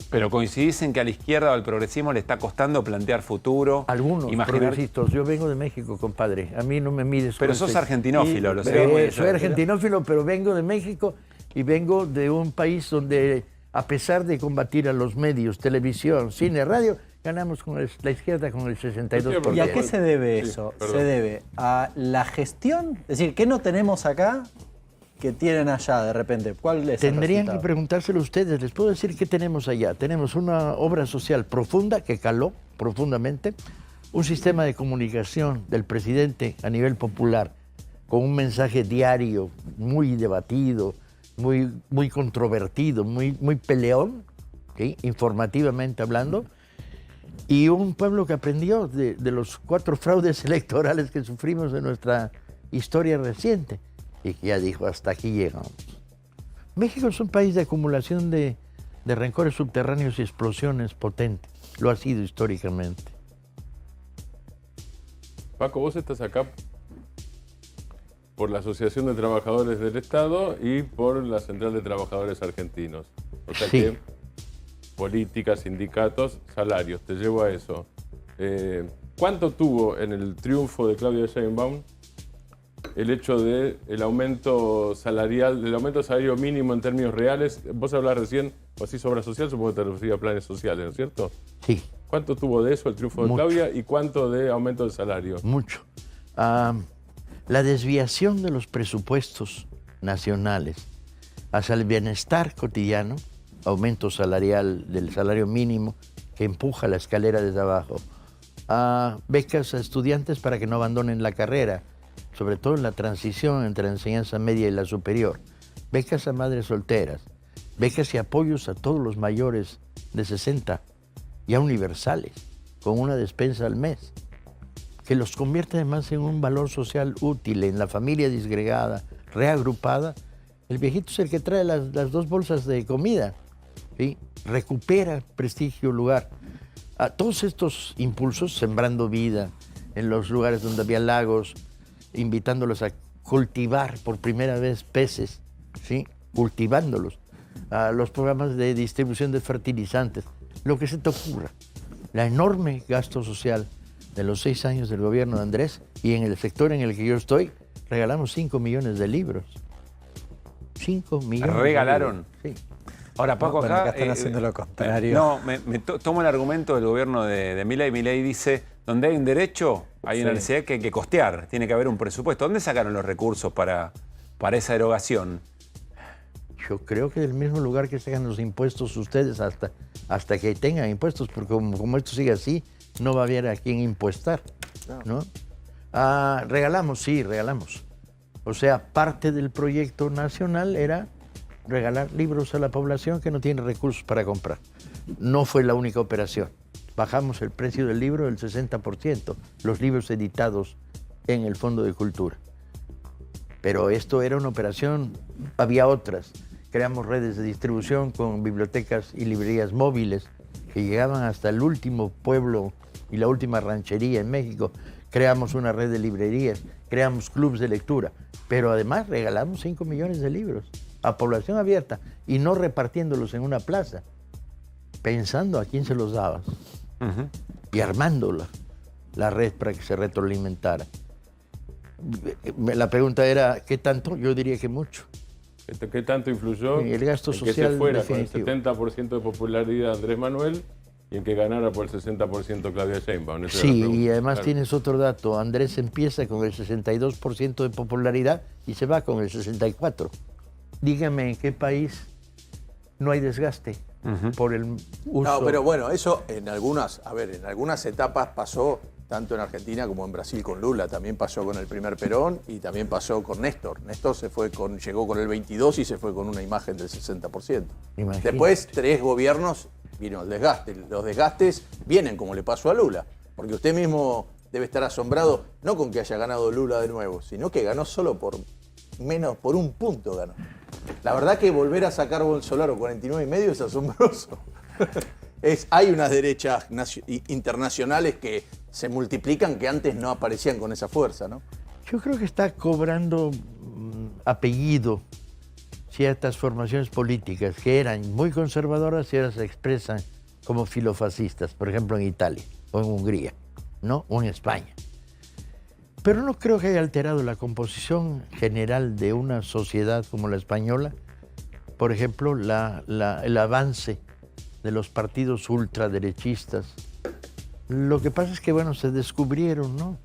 Pero coincidís en que a la izquierda o al progresismo le está costando plantear futuro. Algunos progresistas. Yo vengo de México, compadre. A mí no me mides. Pero sos argentinófilo, lo sé. Soy argentinófilo, pero vengo de México y vengo de un país donde, a pesar de combatir a los medios, televisión, cine, radio, ganamos con la izquierda con el 62%. ¿Y a qué se debe eso? Se debe a la gestión. Es decir, ¿qué no tenemos acá que tienen allá de repente? ¿Cuál es el Tendrían resultado? que preguntárselo ustedes. Les puedo decir qué tenemos allá. Tenemos una obra social profunda que caló profundamente, un sistema de comunicación del presidente a nivel popular con un mensaje diario muy debatido, muy controvertido, muy peleón, ¿sí? Informativamente hablando, y un pueblo que aprendió de los 4 fraudes electorales que sufrimos en nuestra historia reciente. Y que ya dijo, hasta aquí llegamos. México es un país de acumulación de rencores subterráneos y explosiones potentes. Lo ha sido históricamente. Paco, vos estás acá por la Asociación de Trabajadores del Estado y por la Central de Trabajadores Argentinos. O sea Sí. que política, sindicatos, salarios, te llevo a eso. ¿Cuánto tuvo en el triunfo de Claudia Sheinbaum el hecho del aumento salarial, del aumento del salario mínimo en términos reales? Vos hablás recién, o así sobre obra social, supongo que te referís a planes sociales, ¿no es cierto? Sí. ¿Cuánto tuvo de eso el triunfo de Mucho. Claudia y cuánto de aumento del salario? Mucho. La desviación de los presupuestos nacionales hacia el bienestar cotidiano, aumento salarial del salario mínimo que empuja la escalera desde abajo, becas a estudiantes para que no abandonen la carrera, sobre todo en la transición entre la enseñanza media y la superior, becas a madres solteras, becas y apoyos a todos los mayores de 60, ya universales, con una despensa al mes, que los convierte además en un valor social útil en la familia disgregada, reagrupada. El viejito es el que trae las 2 bolsas de comida, ¿sí? Recupera prestigio, lugar. A todos estos impulsos, sembrando vida en los lugares donde había lagos, invitándolos a cultivar por primera vez peces, ¿sí? Cultivándolos, a los programas de distribución de fertilizantes, lo que se te ocurra. La enorme gasto social de los 6 años del gobierno de Andrés, y en el sector en el que yo estoy, regalamos 5 millones de libros. 5 millones. ¿Regalaron? De libros. Sí. Ahora, Paco, Bueno, acá están haciendo lo contrario. No, tomo el argumento del gobierno de Milei. Milei dice, donde hay un derecho, hay una necesidad que hay que costear, tiene que haber un presupuesto. ¿Dónde sacaron los recursos para esa erogación? Yo creo que del mismo lugar que sacan los impuestos ustedes hasta que tengan impuestos, porque como esto sigue así, no va a haber a quién impuestar, ¿no? Regalamos, sí, regalamos. O sea, parte del proyecto nacional era regalar libros a la población que no tiene recursos para comprar. No fue la única operación. Bajamos el precio del libro del 60%, los libros editados en el Fondo de Cultura. Pero esto era una operación, había otras. Creamos redes de distribución con bibliotecas y librerías móviles que llegaban hasta el último pueblo y la última ranchería en México. Creamos una red de librerías, creamos clubes de lectura, pero además regalamos 5 millones de libros a población abierta y no repartiéndolos en una plaza, pensando a quién se los dabas y armando la red para que se retroalimentara. La pregunta era, ¿qué tanto? Yo diría que mucho. ¿Qué tanto influyó el gasto en social que se fuera definitivo con el 70% de popularidad Andrés Manuel y en que ganara por el 60% Claudia Sheinbaum? Esa Sí, era la pregunta. y además Claro. tienes otro dato. Andrés empieza con el 62% de popularidad y se va con el 64%. Dígame en qué país no hay desgaste por el uso. No, pero bueno, eso en algunas etapas pasó, tanto en Argentina como en Brasil con Lula. También pasó con el primer Perón y también pasó con Néstor. Néstor llegó con el 22% y se fue con una imagen del 60%. Imagínate. Después, 3 gobiernos, vino el desgaste. Los desgastes vienen como le pasó a Lula. Porque usted mismo debe estar asombrado, no con que haya ganado Lula de nuevo, sino que ganó solo por un punto ganó. La verdad que volver a sacar Bolsonaro 49,5 es asombroso. Hay unas derechas internacionales que se multiplican que antes no aparecían con esa fuerza, ¿no? Yo creo que está cobrando apellido ciertas formaciones políticas que eran muy conservadoras y ahora se expresan como filofascistas, por ejemplo en Italia o en Hungría, ¿no? O en España. Pero no creo que haya alterado la composición general de una sociedad como la española. Por ejemplo, el avance de los partidos ultraderechistas. Lo que pasa es que, bueno, se descubrieron, ¿no?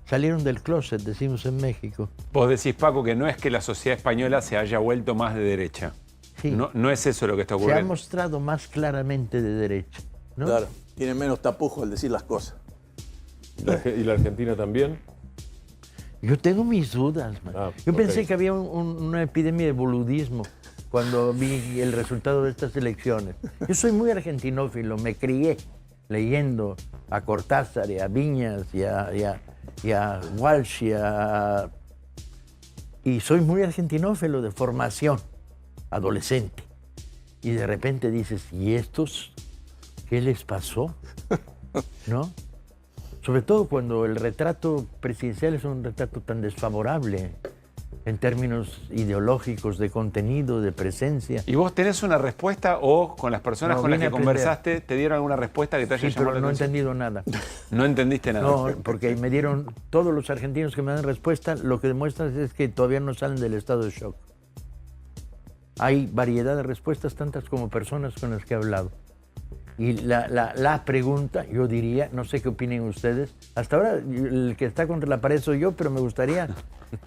Salieron del closet, decimos en México. Vos decís, Paco, que no es que la sociedad española se haya vuelto más de derecha. Sí. No es eso lo que está Se ha ocurriendo. mostrado más claramente de derecha, ¿no? Claro, tienen menos tapujo al decir las cosas. ¿Y la Argentina también? Yo tengo mis dudas, man. Yo pensé ok. que había una epidemia de boludismo cuando vi el resultado de estas elecciones. Yo soy muy argentinófilo, me crié leyendo a Cortázar y a Viñas y a Walsh y soy muy argentinófilo de formación, adolescente. Y de repente dices, ¿y estos qué les pasó? ¿No? Sobre todo cuando el retrato presidencial es un retrato tan desfavorable en términos ideológicos, de contenido, de presencia. ¿Y vos tenés una respuesta o con las personas No, con las vine que a aprender. conversaste te dieron alguna respuesta que te haya Sí, llamado pero la no he atención? entendido nada. No entendiste nada. No, porque me dieron, todos los argentinos que me dan respuesta, lo que demuestran es que todavía no salen del estado de shock. Hay variedad de respuestas, tantas como personas con las que he hablado. Y la pregunta, yo diría, no sé qué opinen ustedes, hasta ahora el que está contra la pared soy yo, pero me gustaría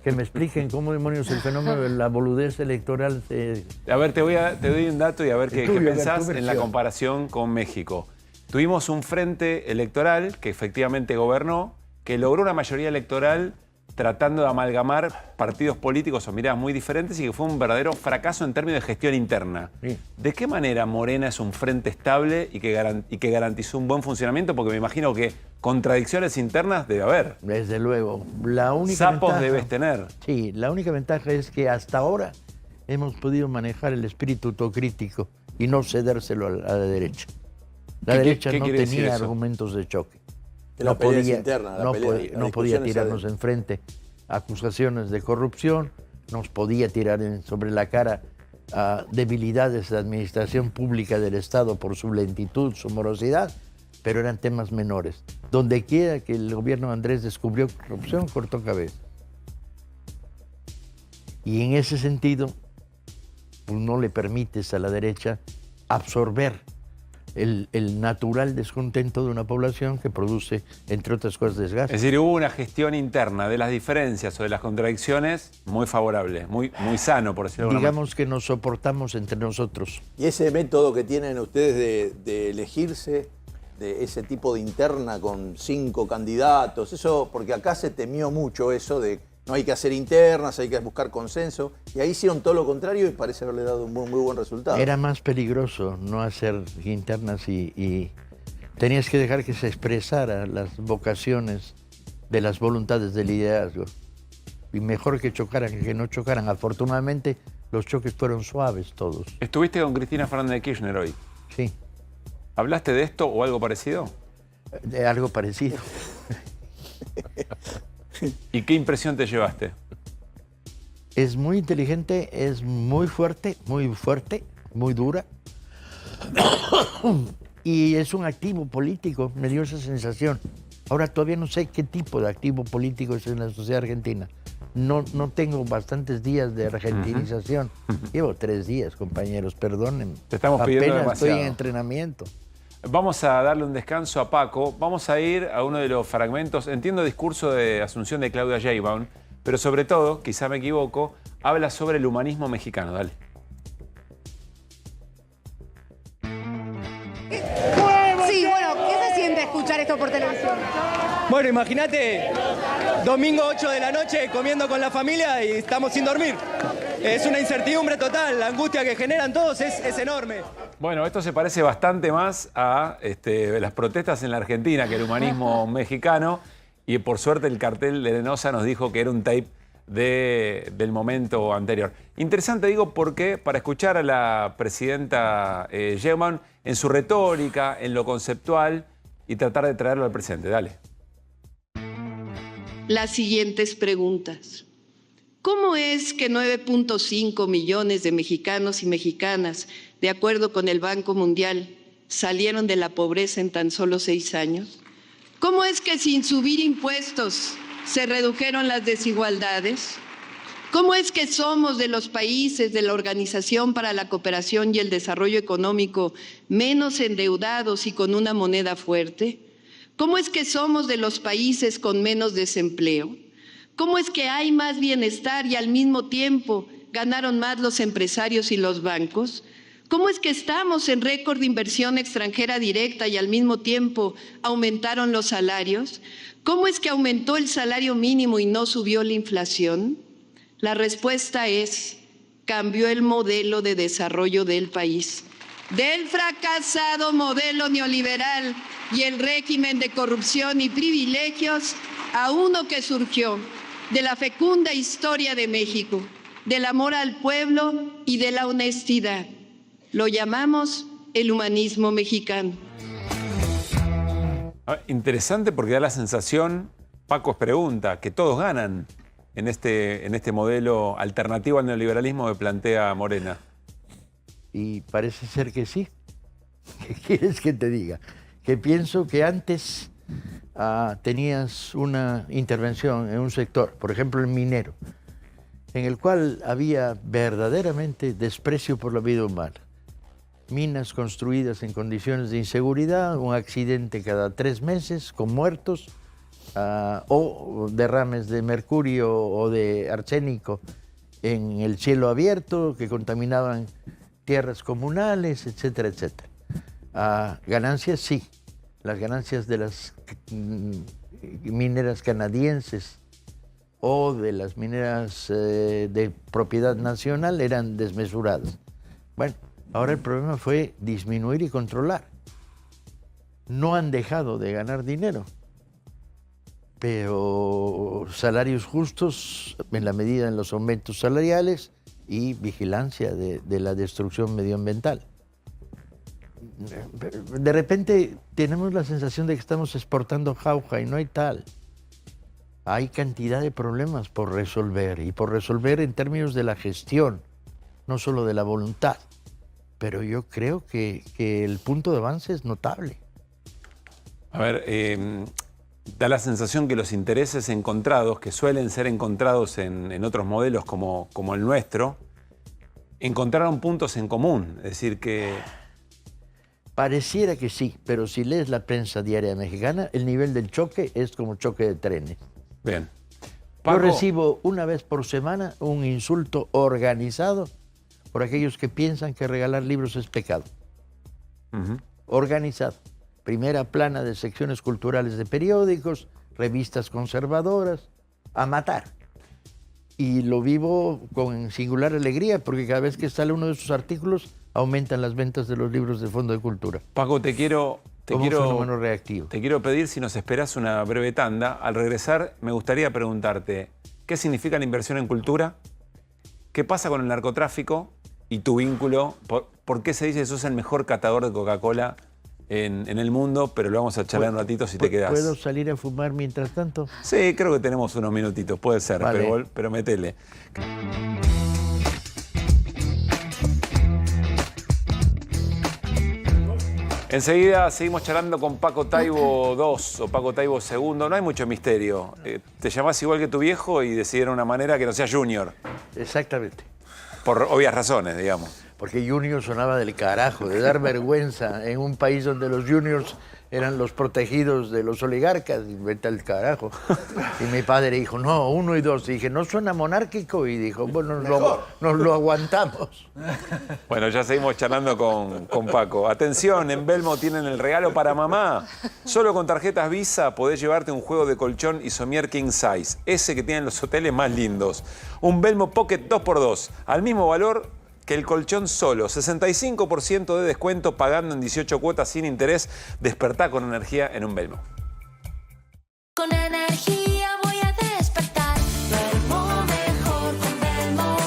que me expliquen cómo demonios el fenómeno de la boludez electoral se... A ver, te doy un dato y a ver qué tuyo, a ver, pensás tu en la versión. comparación con México. Tuvimos un frente electoral que efectivamente gobernó, que logró una mayoría electoral tratando de amalgamar partidos políticos o miradas muy diferentes y que fue un verdadero fracaso en términos de gestión interna. Sí. ¿De qué manera Morena es un frente estable y que garantizó un buen funcionamiento? Porque me imagino que contradicciones internas debe haber. Desde luego. La única Sapos ventaja- debes tener. Sí, la única ventaja es que hasta ahora hemos podido manejar el espíritu autocrítico y no cedérselo a la derecha. La ¿Qué derecha no quiere decir tenía eso? argumentos de choque. Que la pelea es interna, la no pelea, podía, la no podía discusión es tirarnos adentro. enfrente acusaciones de corrupción, nos podía tirar sobre la cara debilidades de la administración pública del Estado por su lentitud, su morosidad, pero eran temas menores. Donde quiera que el gobierno de Andrés descubrió corrupción, cortó cabeza. Y en ese sentido, pues no le permites a la derecha absorber el natural descontento de una población que produce, entre otras cosas, desgaste. Es decir, hubo una gestión interna de las diferencias o de las contradicciones muy favorable, muy sano, por decirlo de alguna Digamos que nos soportamos entre nosotros. Y ese método que tienen ustedes de elegirse, ese tipo de interna con 5 candidatos? Eso, porque acá se temió mucho eso de no hay que hacer internas, hay que buscar consenso. Y ahí hicieron todo lo contrario y parece haberle dado un muy buen resultado. Era más peligroso no hacer internas y tenías que dejar que se expresara las vocaciones de las voluntades del liderazgo. Y mejor que chocaran que no chocaran. Afortunadamente, los choques fueron suaves todos. Estuviste con Cristina Fernández de Kirchner hoy. Sí. ¿Hablaste de esto o algo parecido? De algo parecido. ¿Y qué impresión te llevaste? Es muy inteligente, es muy fuerte, muy dura. Y es un activo político, me dio esa sensación. Ahora todavía no sé qué tipo de activo político es en la sociedad argentina. No tengo bastantes días de argentinización. Llevo 3 días, compañeros, perdónenme. Te estamos pidiendo Apenas demasiado. estoy en entrenamiento. Vamos a darle un descanso a Paco. Vamos a ir a uno de los fragmentos. Entiendo el discurso de Asunción de Claudia Sheinbaum, pero sobre todo, quizá me equivoco, habla sobre el humanismo mexicano. Dale. Sí, bueno, ¿qué se siente escuchar esto por televisión? Bueno, imagínate, domingo 8 de la noche comiendo con la familia y estamos sin dormir. Es una incertidumbre total, la angustia que generan todos es enorme. Bueno, esto se parece bastante más a las protestas en la Argentina que el humanismo mexicano. Y por suerte el cartel de Lenosa nos dijo que era un tape del momento anterior. Interesante, digo, porque para escuchar a la presidenta Sheinbaum en su retórica, en lo conceptual y tratar de traerlo al presente. Dale. Las siguientes preguntas. ¿Cómo es que 9.5 millones de mexicanos y mexicanas, de acuerdo con el Banco Mundial, salieron de la pobreza en tan solo 6 años? ¿Cómo es que sin subir impuestos se redujeron las desigualdades? ¿Cómo es que somos de los países de la Organización para la Cooperación y el Desarrollo Económico menos endeudados y con una moneda fuerte? ¿Cómo es que somos de los países con menos desempleo? ¿Cómo es que hay más bienestar y al mismo tiempo ganaron más los empresarios y los bancos? ¿Cómo es que estamos en récord de inversión extranjera directa y al mismo tiempo aumentaron los salarios? ¿Cómo es que aumentó el salario mínimo y no subió la inflación? La respuesta es: cambió el modelo de desarrollo del país. Del fracasado modelo neoliberal y el régimen de corrupción y privilegios a uno que surgió de la fecunda historia de México, del amor al pueblo y de la honestidad. Lo llamamos el humanismo mexicano. Interesante porque da la sensación, Paco pregunta, que todos ganan en este modelo alternativo al neoliberalismo que plantea Morena. Y parece ser que sí. ¿Qué quieres que te diga? Que pienso que antes tenías una intervención en un sector, por ejemplo el minero, en el cual había verdaderamente desprecio por la vida humana. Minas construidas en condiciones de inseguridad, un accidente cada 3 meses con muertos, o derrames de mercurio o de arsénico en el cielo abierto que contaminaban tierras comunales, etcétera, etcétera. Ganancias sí, las ganancias de las mineras canadienses o de las mineras de propiedad nacional eran desmesuradas. Bueno, ahora el problema fue disminuir y controlar. No han dejado de ganar dinero, pero salarios justos en la medida en los aumentos salariales y vigilancia de la destrucción medioambiental. De repente tenemos la sensación de que estamos exportando jauja y no hay tal. Hay cantidad de problemas por resolver y por resolver en términos de la gestión, no solo de la voluntad. Pero yo creo que el punto de avance es notable. A ver, da la sensación que los intereses encontrados, que suelen ser encontrados en otros modelos como el nuestro, encontraron puntos en común. Es decir, que... Pareciera que sí, pero si lees la prensa diaria mexicana, el nivel del choque es como choque de trenes. Bien. Yo recibo una vez por semana un insulto organizado por aquellos que piensan que regalar libros es pecado. Organizado. primera plana de secciones culturales de periódicos, revistas conservadoras, a matar. Y lo vivo con singular alegría, porque cada vez que sale uno de sus artículos, aumentan las ventas de los libros del Fondo de Cultura. Paco, te quiero fenómeno reactivo. Te quiero pedir si nos esperas una breve tanda. Al regresar, me gustaría preguntarte, ¿qué significa la inversión en cultura? ¿Qué pasa con el narcotráfico y tu vínculo? ¿Por qué se dice que sos el mejor catador de Coca-Cola en el mundo? Pero lo vamos a charlar un ratito si te quedás. ¿Puedo salir a fumar mientras tanto? Sí, creo que tenemos unos minutitos, puede ser, vale. pero metele. Enseguida seguimos charlando con Paco Taibo II o Paco Taibo II. No hay mucho misterio. Te llamás igual que tu viejo y decidieron una manera que no sea Junior. Exactamente. Por obvias razones, digamos. Porque Junior sonaba del carajo, de dar vergüenza en un país donde los juniors eran los protegidos de los oligarcas, y vete al carajo. Y mi padre dijo, no, 1 y 2. Y dije, ¿no suena monárquico? Y dijo, bueno, nos lo aguantamos. Bueno, ya seguimos charlando con Paco. Atención, en Belmo tienen el regalo para mamá. Solo con tarjetas Visa podés llevarte un juego de colchón y somier king size, ese que tienen los hoteles más lindos. Un Belmo Pocket 2x2, al mismo valor que el colchón solo, 65% de descuento pagando en 18 cuotas sin interés. Despertá con energía en un Belmo. Con energía voy a despertar. Belmo mejor con Belmo.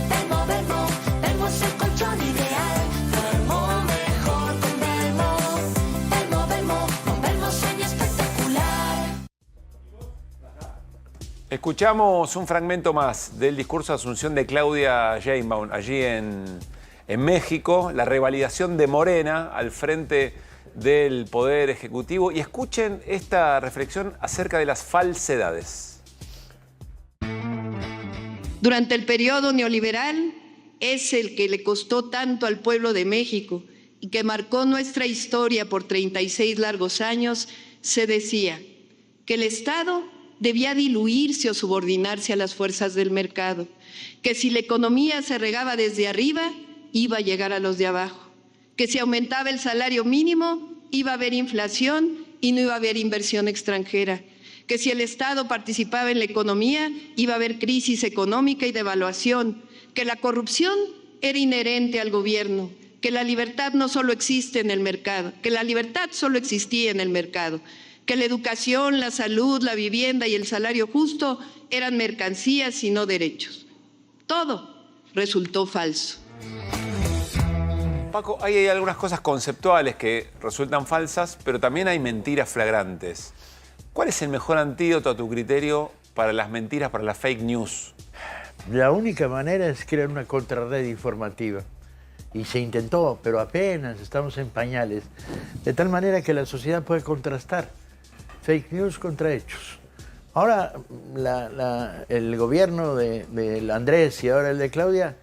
Belmo, Belmo, Belmo es el colchón ideal. Belmo mejor con Belmo. Belmo, Belmo, con Belmo sueña espectacular. Escuchamos un fragmento más del discurso de asunción de Claudia Sheinbaum allí en México, la revalidación de Morena al frente del Poder Ejecutivo. Y escuchen esta reflexión acerca de las falsedades. Durante el periodo neoliberal es el que le costó tanto al pueblo de México y que marcó nuestra historia por 36 largos años, se decía que el Estado debía diluirse o subordinarse a las fuerzas del mercado, que si la economía se regaba desde arriba, iba a llegar a los de abajo, que si aumentaba el salario mínimo, iba a haber inflación y no iba a haber inversión extranjera, que si el Estado participaba en la economía, iba a haber crisis económica y devaluación, que la corrupción era inherente al gobierno, que la libertad no solo existe en el mercado, que la libertad solo existía en el mercado, que la educación, la salud, la vivienda y el salario justo eran mercancías y no derechos. Todo resultó falso. Paco, ahí hay algunas cosas conceptuales que resultan falsas, pero también hay mentiras flagrantes. ¿Cuál es el mejor antídoto a tu criterio para las mentiras, para las fake news? La única manera es crear una contrarred informativa. Y se intentó, pero apenas estamos en pañales. De tal manera que la sociedad puede contrastar fake news contra hechos. Ahora el gobierno de Andrés y ahora el de Claudia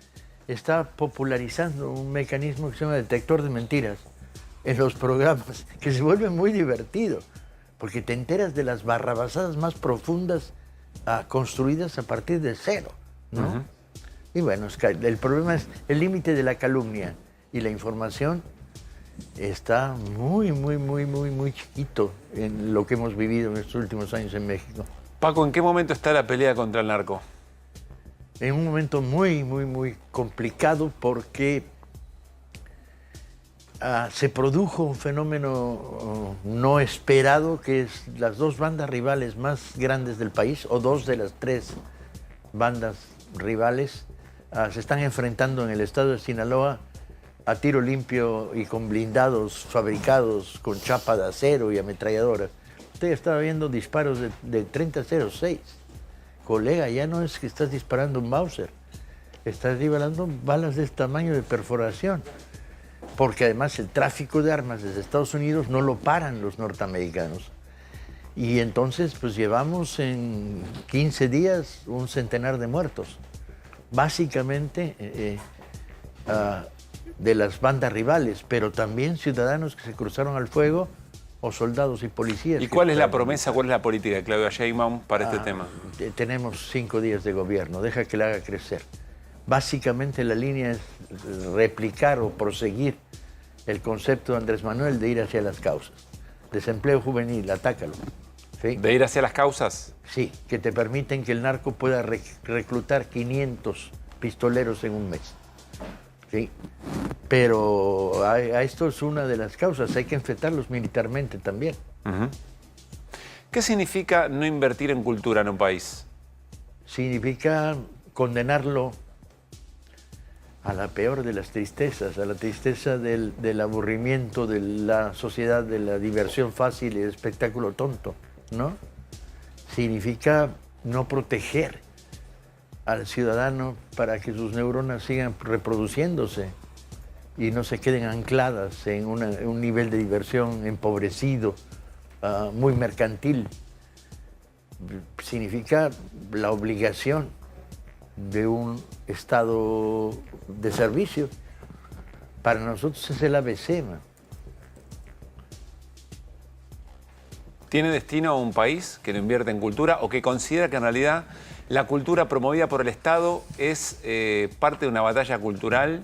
está popularizando un mecanismo que se llama detector de mentiras en los programas, que se vuelve muy divertido, porque te enteras de las barrabasadas más profundas construidas a partir de cero, ¿no? Uh-huh. Y bueno, el problema es el límite de la calumnia y la información está muy chiquito en lo que hemos vivido en estos últimos años en México. Paco, ¿en qué momento está la pelea contra el narco? En un momento muy complicado porque se produjo un fenómeno no esperado, que es las dos bandas rivales más grandes del país, o dos de las tres bandas rivales, se están enfrentando en el estado de Sinaloa a tiro limpio y con blindados fabricados con chapa de acero y ametralladoras. Usted estaba viendo disparos de 30-06. Colega, ya no es que estás disparando un Mauser, estás disparando balas de este tamaño de perforación. Porque además el tráfico de armas desde Estados Unidos no lo paran los norteamericanos. Y entonces pues llevamos en 15 días un centenar de muertos. Básicamente de las bandas rivales, pero también ciudadanos que se cruzaron al fuego o soldados y policías. ¿Y cuál es la promesa, cuál es la política de Claudia Sheinbaum para este tema? Tenemos 5 días de gobierno, deja que la haga crecer. Básicamente la línea es replicar o proseguir el concepto de Andrés Manuel de ir hacia las causas. desempleo juvenil, atácalo. ¿Sí? ¿De ir hacia las causas? Sí, que te permiten que el narco pueda reclutar 500 pistoleros en un mes. ¿Sí? Pero a esto es una de las causas, hay que enfrentarlos militarmente también. ¿Qué significa no invertir en cultura en un país? Significa condenarlo a la peor de las tristezas, a la tristeza del aburrimiento de la sociedad, de la diversión fácil y el espectáculo tonto, ¿no? Significa no proteger al ciudadano para que sus neuronas sigan reproduciéndose y no se queden ancladas en un nivel de diversión empobrecido, muy mercantil. Significa la obligación de un estado de servicio. Para nosotros es el ABC, man. ¿Tiene destino un país que no invierte en cultura o que considera que en realidad la cultura promovida por el Estado es parte de una batalla cultural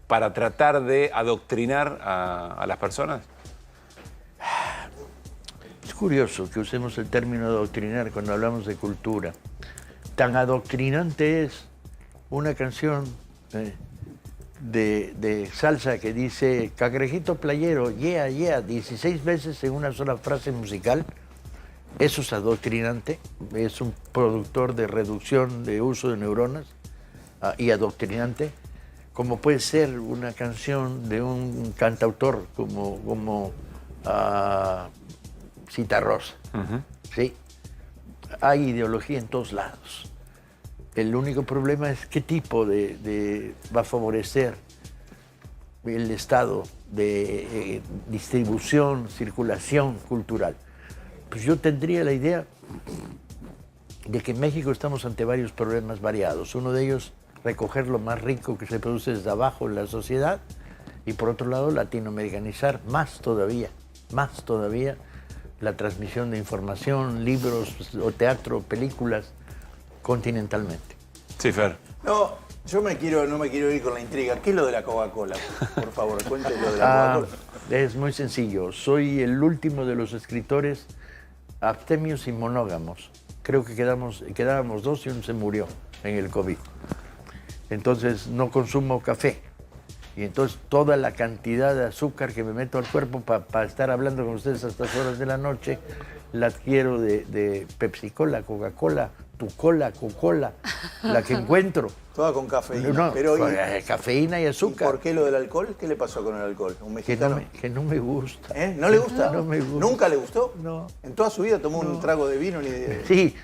para tratar de adoctrinar a las personas? Es curioso que usemos el término adoctrinar cuando hablamos de cultura. Tan adoctrinante es una canción de salsa que dice "Cangrejito playero, yeah, yeah", 16 veces en una sola frase musical. Eso es adoctrinante, es un productor de reducción de uso de neuronas y adoctrinante, como puede ser una canción de un cantautor como Citarrosa. ¿Sí? Hay ideología en todos lados. El único problema es qué tipo va a favorecer el estado de distribución, circulación cultural. Pues yo tendría la idea de que en México estamos ante varios problemas variados. Uno de ellos, recoger lo más rico que se produce desde abajo en la sociedad, y por otro lado, latinoamericanizar más todavía la transmisión de información, libros o teatro, películas, continentalmente. Sí, Fer. No, yo no me quiero ir con la intriga. ¿Qué es lo de la Coca-Cola? Por favor, cuéntelo lo de la Coca-Cola. Es muy sencillo. Soy el último de los escritores abstemios y monógamos. Creo que quedábamos 2 y uno se murió en el COVID. Entonces no consumo café. Y entonces toda la cantidad de azúcar que me meto al cuerpo para estar hablando con ustedes a estas horas de la noche, la adquiero de Pepsi-Cola, Coca-Cola, tu cola, Coca-Cola, la que encuentro. Toda con cafeína. No, pero cafeína y azúcar. ¿Y por qué lo del alcohol? ¿Qué le pasó con el alcohol? ¿Un mexicano? Que no me gusta. ¿No le gusta? No me gusta. ¿Nunca le gustó? No. ¿En toda su vida tomó un trago de vino ni de...? Sí,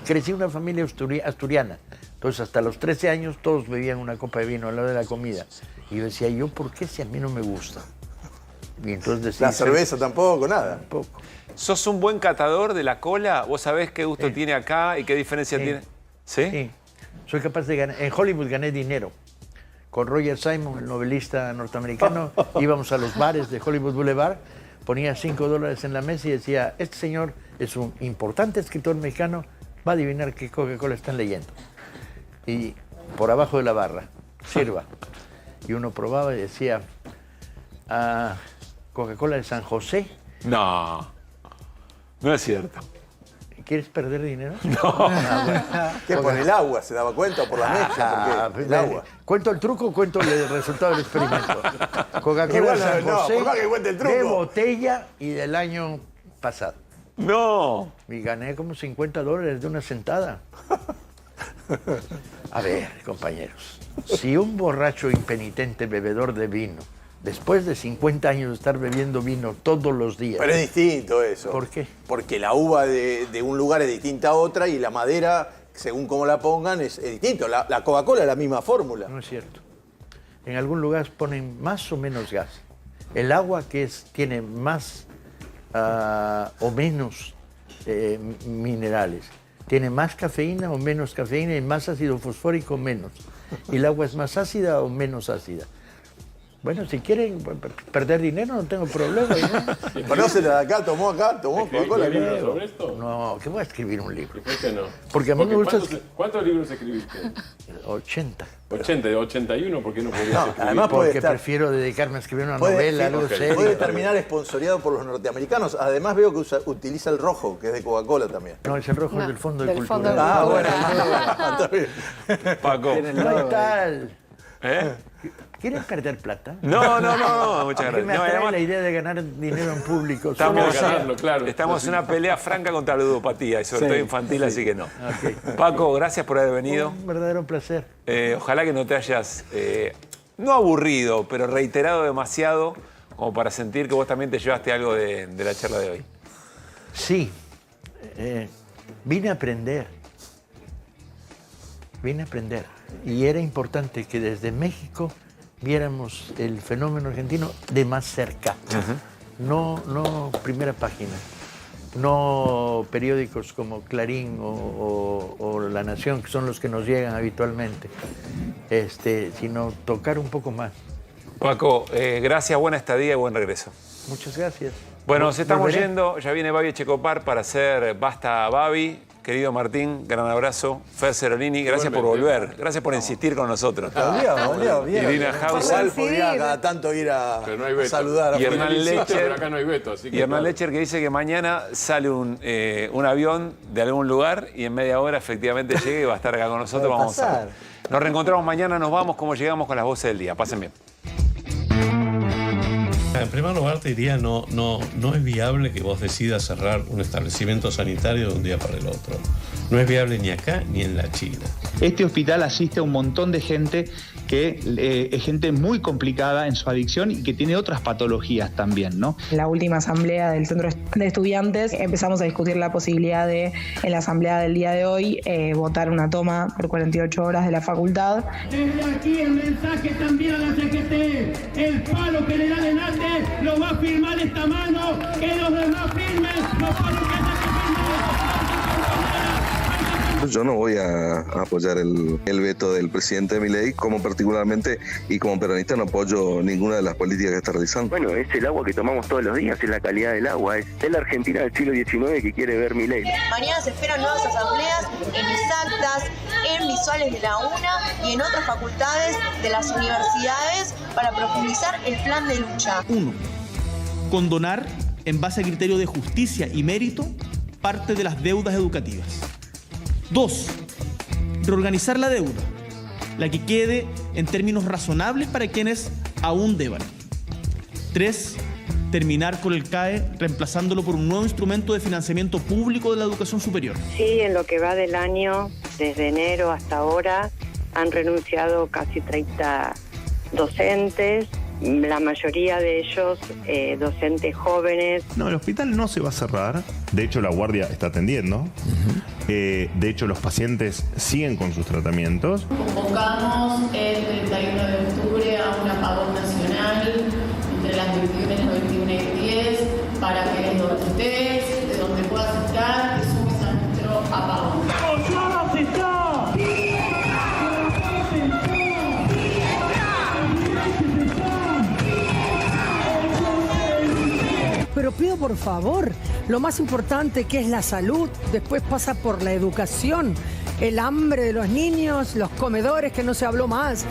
crecí en una familia asturiana. Entonces, hasta los 13 años todos bebían una copa de vino a la hora de la comida. Y yo decía, ¿yo por qué si a mí no me gusta? Y entonces decía, la cerveza tampoco, nada. Tampoco. ¿Sos un buen catador de la cola? ¿Vos sabés qué gusto tiene acá y qué diferencia tiene? ¿Sí? Sí. Soy capaz de ganar. En Hollywood gané dinero. Con Roger Simon, el novelista norteamericano, íbamos a los bares de Hollywood Boulevard, ponía $5 en la mesa y decía, este señor es un importante escritor mexicano, va a adivinar qué Coca-Cola están leyendo. Y por abajo de la barra, sirva. Y uno probaba y decía, Coca-Cola de San José. No, no es cierto. ¿Quieres perder dinero? No. Bueno. ¿Qué, por el agua? ¿Se daba cuenta? ¿O por la mezcla? ¿Por qué? El agua. ¿Cuento el truco o cuento el resultado del experimento? Coca-Cola de San José, por más que cuente el truco. de botella y del año pasado. No. Y gané como $50 de una sentada. A ver, compañeros, si un borracho impenitente bebedor de vino, después de 50 años de estar bebiendo vino todos los días... Pero es distinto eso. ¿Por qué? Porque la uva de un lugar es distinta a otra y la madera, según cómo la pongan, es distinto. La Coca-Cola es la misma fórmula. No es cierto. En algún lugar ponen más o menos gas. El agua tiene más o menos minerales. Tiene más cafeína o menos cafeína y más ácido fosfórico o menos. ¿Y el agua es más ácida o menos ácida? Bueno, si quieren perder dinero no tengo problema. ¿No? ¿Conocen de acá? ¿Tomó Coca-Cola? ¿Un libro sobre esto? No, ¿qué voy a escribir un libro? ¿Por qué no? Porque a mí me gusta... ¿Cuántos libros escribiste? 80. 80, de 81, ¿por qué no podías escribir? Además puede Porque estar... prefiero dedicarme a escribir una novela, algo serio. Puede terminar esponsoreado por los norteamericanos. Además veo que utiliza el rojo, que es de Coca-Cola también. No, es el rojo del Fondo de del Cultura. Fondo de Está bien. Paco. No tal. ¿Eh? ¿Quieren perder plata? No, muchas A mí gracias. me No, atrae además, la idea de ganar dinero en público. estamos en una pelea franca contra la ludopatía y sobre todo infantil, así que no. Okay. Paco, gracias por haber venido. Un verdadero placer. Ojalá que no te hayas, no aburrido, pero reiterado demasiado como para sentir que vos también te llevaste algo de la charla de hoy. Sí, vine a aprender. Y era importante que desde México viéramos el fenómeno argentino de más cerca. No primera página, no periódicos como Clarín o La Nación, que son los que nos llegan habitualmente, sino tocar un poco más. Paco, gracias, buena estadía y buen regreso. Muchas gracias. Bueno, nos estamos Volveré. yendo, ya viene Babi Echecopar para hacer Basta Babi. Querido Martín, gran abrazo. Fer Cerolini, gracias por volver. Gracias por insistir con nosotros. Bien. Irina Hauser. Igual podría cada tanto ir a saludar a Y Hernán Felicito. Lecher. Acá no hay veto, así que Y Hernán Lecher que dice que mañana sale un avión de algún lugar y en media hora efectivamente llega y va a estar acá con nosotros. Puede Vamos a pasar. ver. Nos reencontramos mañana, nos vamos como llegamos con las voces del día. Pasen bien. En primer lugar te diría, no es viable que vos decidas cerrar un establecimiento sanitario de un día para el otro. No es viable ni acá ni en la China. Este hospital asiste a un montón de gente que es gente muy complicada en su adicción y que tiene otras patologías también, ¿no? En la última asamblea del Centro de Estudiantes empezamos a discutir la posibilidad de, en la asamblea del día de hoy, votar una toma por 48 horas de la facultad. Desde aquí el mensaje también a la CGT. El palo que le da adelante lo va a firmar esta mano. Que los demás firmen los palos que haya que firmar. Yo no voy a apoyar el veto del presidente Milei, como particularmente y como peronista no apoyo ninguna de las políticas que está realizando. Bueno, es el agua que tomamos todos los días, es la calidad del agua, es la Argentina del siglo XIX que quiere ver Milei. Mañana se esperan nuevas asambleas en ISACTAS, en Visuales de la UNA y en otras facultades de las universidades para profundizar el plan de lucha. 1. Condonar, en base a criterio de justicia y mérito, parte de las deudas educativas. 2. Reorganizar la deuda, la que quede en términos razonables para quienes aún deban. 3. Terminar con el CAE, reemplazándolo por un nuevo instrumento de financiamiento público de la educación superior. Sí, en lo que va del año, desde enero hasta ahora, han renunciado casi 30 docentes, la mayoría de ellos docentes jóvenes. No, el hospital no se va a cerrar. De hecho, la guardia está atendiendo. De hecho, los pacientes siguen con sus tratamientos. Convocamos el 31 de octubre a un apagón nacional entre las 21 y 10 para que desde donde estés, de donde puedas estar, te sumes a nuestro apagón. Pero pido por favor, lo más importante que es la salud, después pasa por la educación, el hambre de los niños, los comedores que no se habló más.